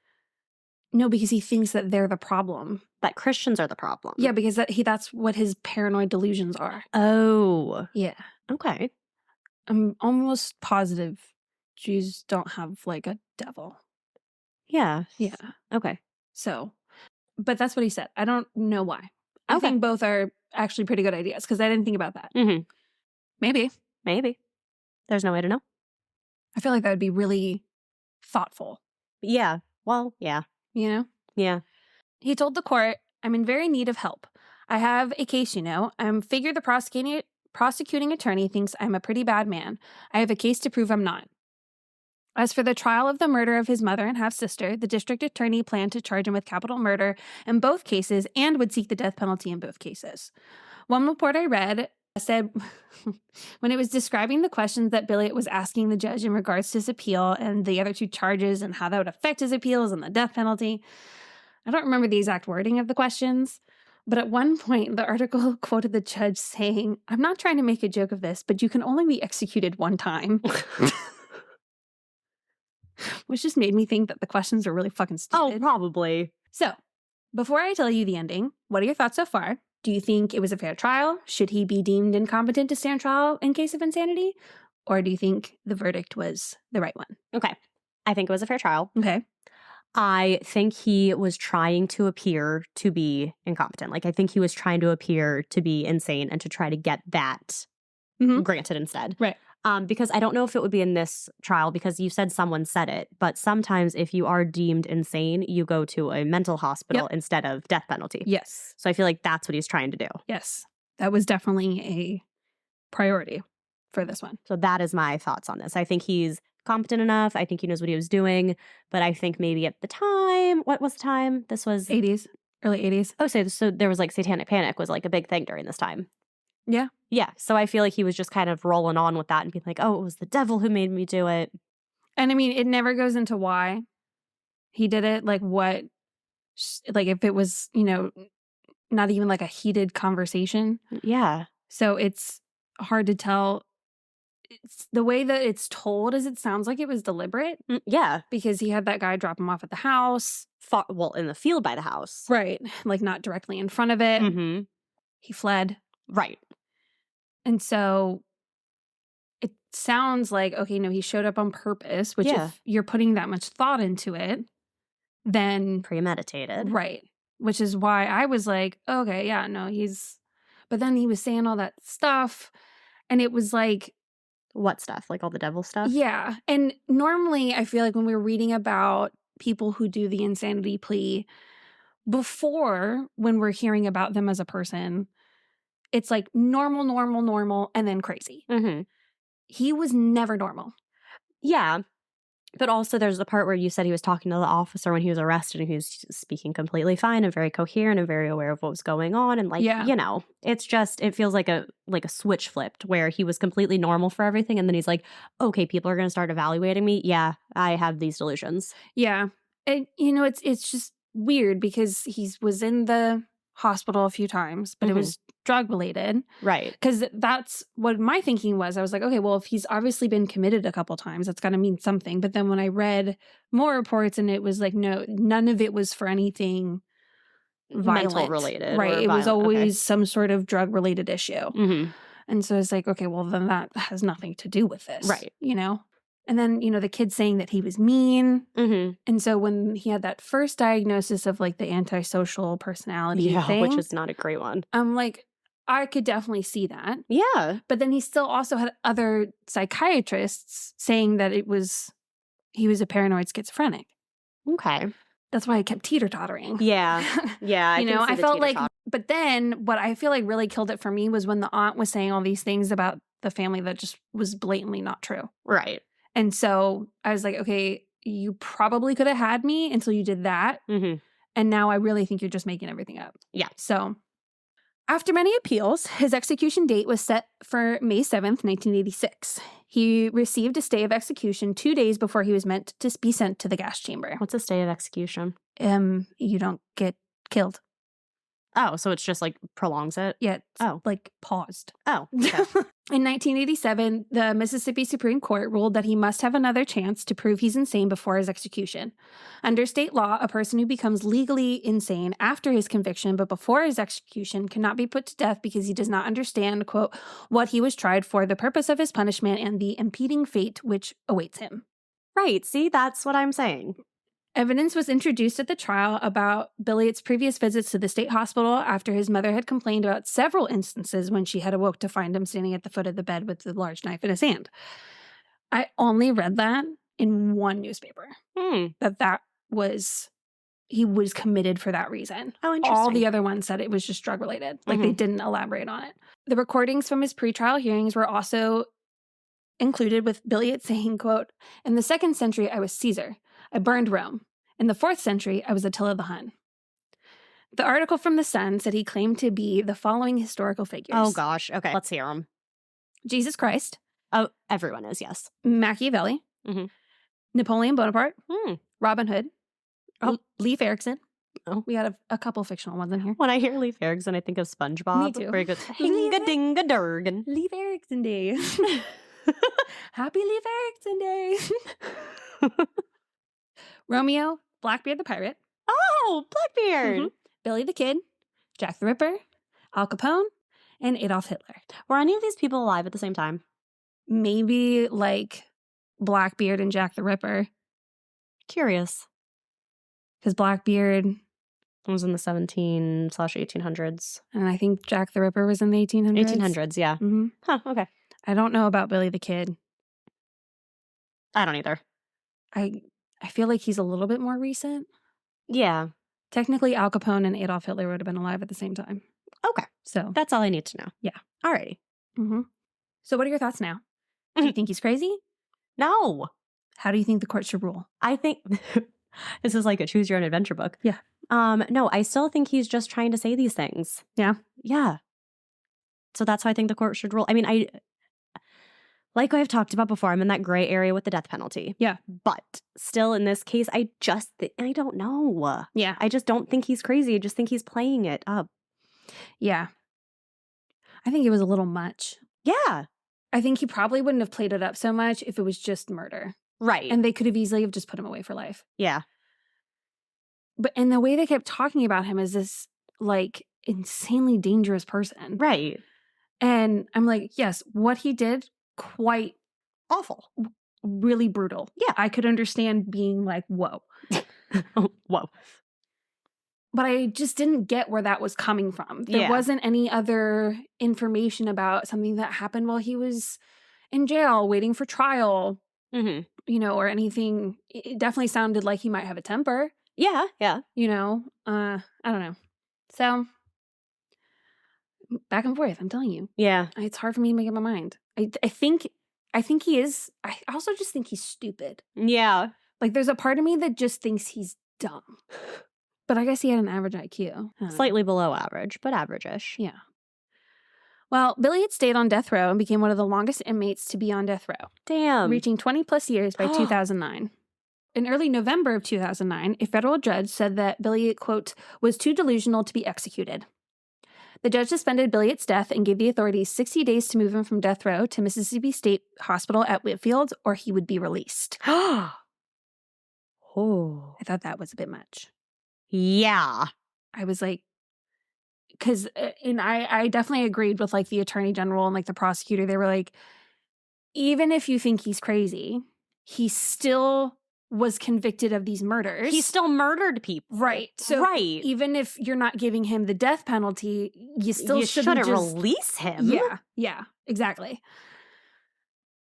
No, because he thinks that they're the problem. That Christians are the problem. Yeah, because that's what his paranoid delusions are. Oh. Yeah. Okay. I'm almost positive Jews don't have like a devil. Yeah. Yeah. Okay. So, but that's what he said. I don't know why. I Okay. think both are actually pretty good ideas because I didn't think about that. Mm-hmm. Maybe. There's no way to know. I feel like that would be really thoughtful. Yeah. Well, yeah. You know? Yeah. He told the court, I'm in very need of help. I have a case, figure the prosecuting attorney thinks I'm a pretty bad man. I have a case to prove I'm not. As for the trial of the murder of his mother and half-sister, the district attorney planned to charge him with capital murder in both cases and would seek the death penalty in both cases. One report I read said when it was describing the questions that Billiot was asking the judge in regards to his appeal and the other two charges and how that would affect his appeals and the death penalty. I don't remember the exact wording of the questions, but at one point the article quoted the judge saying, I'm not trying to make a joke of this, but you can only be executed one time. Which just made me think that the questions are really fucking stupid. Oh, probably. So, before I tell you the ending, what are your thoughts so far? Do you think it was a fair trial? Should he be deemed incompetent to stand trial in case of insanity? Or do you think the verdict was the right one? Okay. I think it was a fair trial. Okay. I think he was trying to appear to be incompetent. Like, I think he was trying to appear to be insane and to try to get that granted instead. Right. Because I don't know if it would be in this trial because you said someone said it, but sometimes if you are deemed insane, you go to a mental hospital instead of death penalty. Yes. So I feel like that's what he's trying to do. Yes. That was definitely a priority for this one. So that is my thoughts on this. I think he's competent enough. I think he knows what he was doing, but I think maybe at the time, what was the time? This was 80s, early 80s. Oh, so there was like satanic panic was like a big thing during this time. Yeah. Yeah. So I feel like he was just kind of rolling on with that and being like, oh, it was the devil who made me do it. And I mean, it never goes into why he did it. Like what, like if it was, not even like a heated conversation. Yeah. So it's hard to tell. It's the way that it's told is it sounds like it was deliberate. Yeah. Because he had that guy drop him off at the house. Well, in the field by the house. Right. Like not directly in front of it. Mm-hmm. He fled. Right. And so it sounds like, okay, no, he showed up on purpose, which if you're putting that much thought into it, then... Premeditated. Right. Which is why I was like, okay, yeah, no, But then he was saying all that stuff, and it was like... What stuff? Like all the devil stuff? Yeah. And normally I feel like when we're reading about people who do the insanity plea, before, when we're hearing about them as a person... It's like normal, and then crazy. Mm-hmm. He was never normal. Yeah. But also there's the part where you said he was talking to the officer when he was arrested and he was speaking completely fine and very coherent and very aware of what was going on. And like, it's just, it feels like a switch flipped where he was completely normal for everything. And then he's like, okay, people are going to start evaluating me. Yeah, I have these delusions. Yeah. And, it's just weird because he was in the hospital a few times, but it was drug related. Right. Because that's what my thinking was. I was like, okay, well, if he's obviously been committed a couple times, that's got to mean something. But then when I read more reports and it was like, no, none of it was for anything violent. Mental related. Right. It was always some sort of drug related issue. Mm-hmm. And so it's like, okay, well, then that has nothing to do with this. Right. And then, the kid saying that he was mean. Mm-hmm. And so when he had that first diagnosis of like the antisocial personality thing. Which is not a great one. I'm like, I could definitely see that. Yeah. But then he still also had other psychiatrists saying that he was a paranoid schizophrenic. Okay. That's why I kept teeter-tottering. Yeah. Yeah. I felt like, but then what I feel like really killed it for me was when the aunt was saying all these things about the family that just was blatantly not true. Right. And so I was like, okay, you probably could have had me until you did that. Mm-hmm. And now I really think you're just making everything up. Yeah. So after many appeals, his execution date was set for May 7th, 1986. He received a stay of execution 2 days before he was meant to be sent to the gas chamber. What's a stay of execution? You don't get killed. Oh, so it's just like prolongs it? Yeah, it's Oh. like paused. Oh, okay. In 1987, the Mississippi Supreme Court ruled that he must have another chance to prove he's insane before his execution. Under state law, a person who becomes legally insane after his conviction but before his execution cannot be put to death because he does not understand, quote, what he was tried for, the purpose of his punishment, and the impending fate which awaits him. Right. See, that's what I'm saying. Evidence was introduced at the trial about Billiot's previous visits to the state hospital after his mother had complained about several instances when she had awoke to find him standing at the foot of the bed with a large knife in his hand. I only read that in one newspaper, that he was committed for that reason. Oh, interesting. All the other ones said it was just drug-related. Like, they didn't elaborate on it. The recordings from his pretrial hearings were also included, with Billiot saying, quote, "In the 2nd century, I was Caesar. I burned Rome. In the 4th century, I was Attila the Hun." The article from The Sun said he claimed to be the following historical figures. Oh, gosh. Okay. Let's hear them. Jesus Christ. Oh, everyone is, yes. Machiavelli. Napoleon Bonaparte. Robin Hood. Leif Erikson. Oh. We had a couple fictional ones in here. When I hear Leif Erikson, I think of SpongeBob. Me too. Where he goes, hinga-dinga-durgan. Leif Erikson Day. Happy Leif Erikson Day. Romeo, Blackbeard the Pirate. Oh, Blackbeard. Billy the Kid, Jack the Ripper, Al Capone, and Adolf Hitler. Were any of these people alive at the same time? Maybe like Blackbeard and Jack the Ripper. Curious. Because Blackbeard was in the 17/1800s. And I think Jack the Ripper was in the 1800s. 1800s, yeah. Huh, okay. I don't know about Billy the Kid. I don't either. I feel like he's a little bit more recent. Yeah. Technically, Al Capone and Adolf Hitler would have been alive at the same time. Okay. So that's all I need to know. Yeah. Alrighty. So what are your thoughts now? Do you think he's crazy? No. How do you think the court should rule? I think this is like a choose your own adventure book. Yeah. No, I still think he's just trying to say these things. Yeah. Yeah. So that's how I think the court should rule. I mean, like I've talked about before, I'm in that gray area with the death penalty. Yeah. But still in this case, I don't know. Yeah. I just don't think he's crazy. I just think he's playing it up. Yeah. I think it was a little much. Yeah. I think he probably wouldn't have played it up so much if it was just murder. Right. And they could have easily have just put him away for life. Yeah. And the way they kept talking about him as this, like, insanely dangerous person. Right. And I'm like, yes, what he did, quite awful. Really brutal. Yeah. I could understand being like, whoa. Whoa. But I just didn't get where that was coming from. There wasn't any other information about something that happened while he was in jail waiting for trial, you know, or anything. It definitely sounded like he might have a temper. Yeah, yeah. You know, I don't know. So, back and forth, I'm telling you. Yeah. It's hard for me to make up my mind. I think he is. I also just think he's stupid. Yeah. Like, there's a part of me that just thinks he's dumb. But I guess he had an average IQ. Slightly below average, but average-ish. Yeah. Well, Billiot stayed on death row and became one of the longest inmates to be on death row. Damn. Reaching 20 plus years by 2009. In early November of 2009, a federal judge said that Billiot, quote, was too delusional to be executed. The judge suspended Billiot's death and gave the authorities 60 days to move him from death row to Mississippi State Hospital at Whitfield, or he would be released. Oh. I thought that was a bit much. Yeah. I was like, because, and I definitely agreed with like the attorney general and like the prosecutor. They were like, even if you think he's crazy, he still was convicted of these murders. He still murdered people. Right. So even if you're not giving him the death penalty, you still shouldn't release him. Yeah. Yeah, exactly.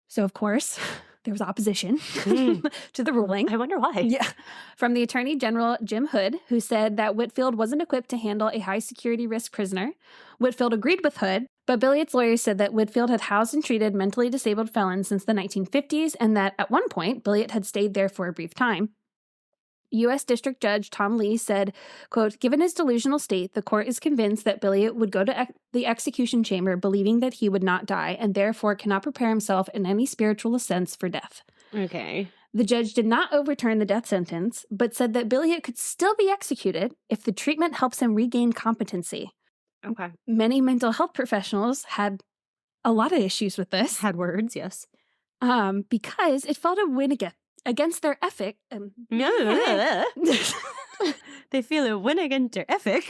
So of course, there was opposition to the ruling. I wonder why. Yeah. From the Attorney General, Jim Hood, who said that Whitfield wasn't equipped to handle a high security risk prisoner. Whitfield agreed with Hood, but Billiot's lawyers said that Whitfield had housed and treated mentally disabled felons since the 1950s and that at one point, Billiot had stayed there for a brief time. U.S. District Judge Tom Lee said, quote, given his delusional state, the court is convinced that Billiot would go to the execution chamber believing that he would not die and therefore cannot prepare himself in any spiritual sense for death. Okay. The judge did not overturn the death sentence, but said that Billiot could still be executed if the treatment helps him regain competency. Okay. Many mental health professionals had a lot of issues with this. Had words, yes. Because it felt a win against their ethic. They feel a win against their ethic.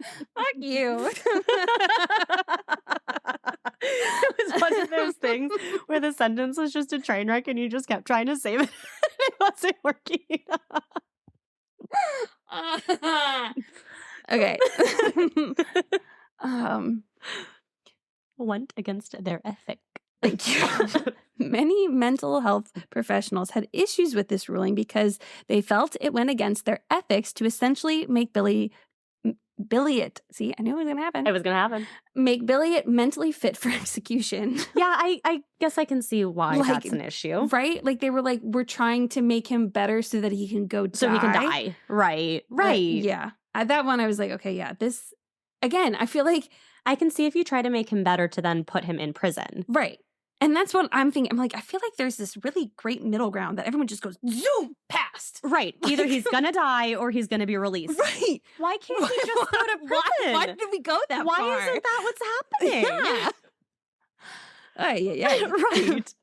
Fuck you. It was one of those things where the sentence was just a train wreck and you just kept trying to save it. It wasn't working. Okay. Went against their ethic. Thank you. Many mental health professionals had issues with this ruling because they felt it went against their ethics to essentially make Billiot, see, I knew it was going to happen. It was going to happen. Make Billiot mentally fit for execution. Yeah, I guess I can see why Like, that's an issue. Right? Like, they were like, we're trying to make him better so that he can go die. So he can die. Right. Yeah. At that one, I was like, okay, yeah, this, again, I feel like. I can see if you try to make him better to then put him in prison. Right. And that's what I'm thinking. I'm like, I feel like there's this really great middle ground that everyone just goes zoom past. Right. Either he's going to die or he's going to be released. Right. Why can't he just go to prison? Why did we go that Why far? isn't that what's happening? Yeah. Right.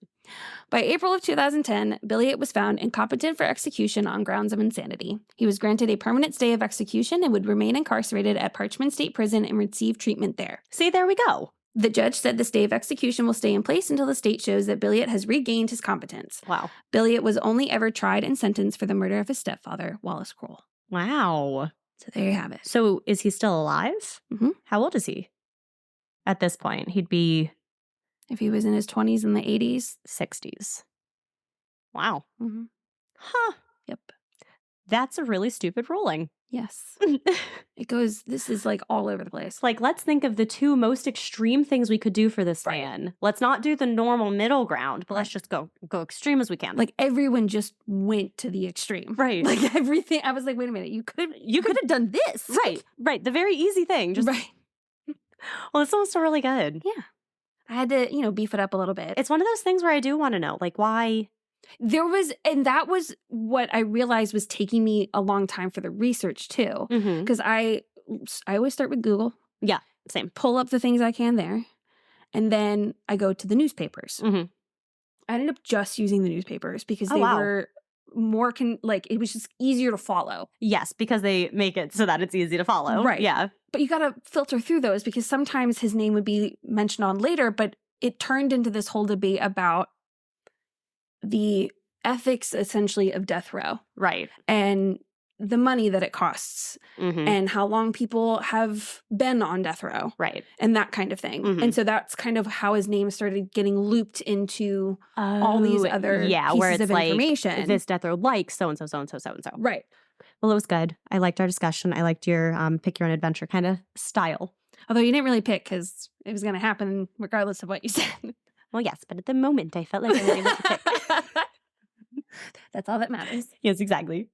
By April of 2010, Billiot was found incompetent for execution on grounds of insanity. He was granted a permanent stay of execution and would remain incarcerated at Parchman State Prison and receive treatment there. See, there we go. The judge said the stay of execution will stay in place until the state shows that Billiot has regained his competence. Wow. Billiot was only ever tried and sentenced for the murder of his stepfather, Wallace Kroll. Wow. So there you have it. So is he still alive? Mm-hmm. How old is he? At this point, he'd be... If he was in his 20s and the 80s. 60s. Wow. Mm-hmm. Huh. Yep. That's a really stupid ruling. Yes. It goes, this is like all over the place. Like, let's think of the two most extreme things we could do for this man. Let's not do the normal middle ground, but let's just go extreme as we can. Like, everyone just went to the extreme. Right. Like, everything. I was like, wait a minute. You could have done this. Right. The very easy thing. Just right. Well, this one's still really good. Yeah. I had to, beef it up a little bit. It's one of those things where I do want to know, like, why... And that was what I realized was taking me a long time for the research too. Because I always start with Google. Yeah, same. Pull up the things I can there. And then I go to the newspapers. Mm-hmm. I ended up just using the newspapers because they were more, it was just easier to follow. Yes, because they make it so that it's easy to follow. Right. Yeah. But you got to filter through those because sometimes his name would be mentioned on later, but it turned into this whole debate about the ethics, essentially, of death row. Right. And the money that it costs and how long people have been on death row. Right. And that kind of thing. And so that's kind of how his name started getting looped into all these other pieces where it's of like, information. This death row like so-and-so, so-and-so, so-and-so. Right. Well, it was good. I liked our discussion. I liked your pick your own adventure kind of style. Although you didn't really pick because it was going to happen regardless of what you said. Well, yes, but at the moment I felt like I was able to pick. That's all that matters. Yes, exactly.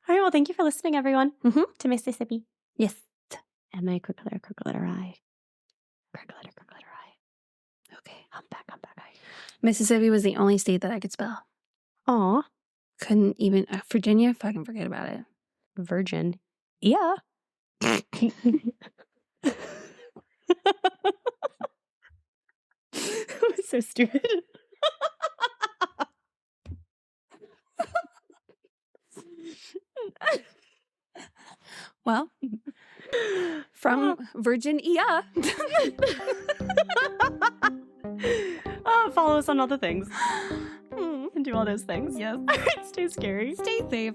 All right, well, thank you for listening, everyone, to Mississippi. Yes. And my quick letter I. Quick letter I. Okay. Humpback I. Mississippi was the only state that I could spell. Aw. Couldn't even, Virginia, fucking forget about it. Virgin. Yeah. It was so stupid. Well, from Virginia. Follow us on all the things. And do all those things. Yes. All right, stay scary. Stay safe.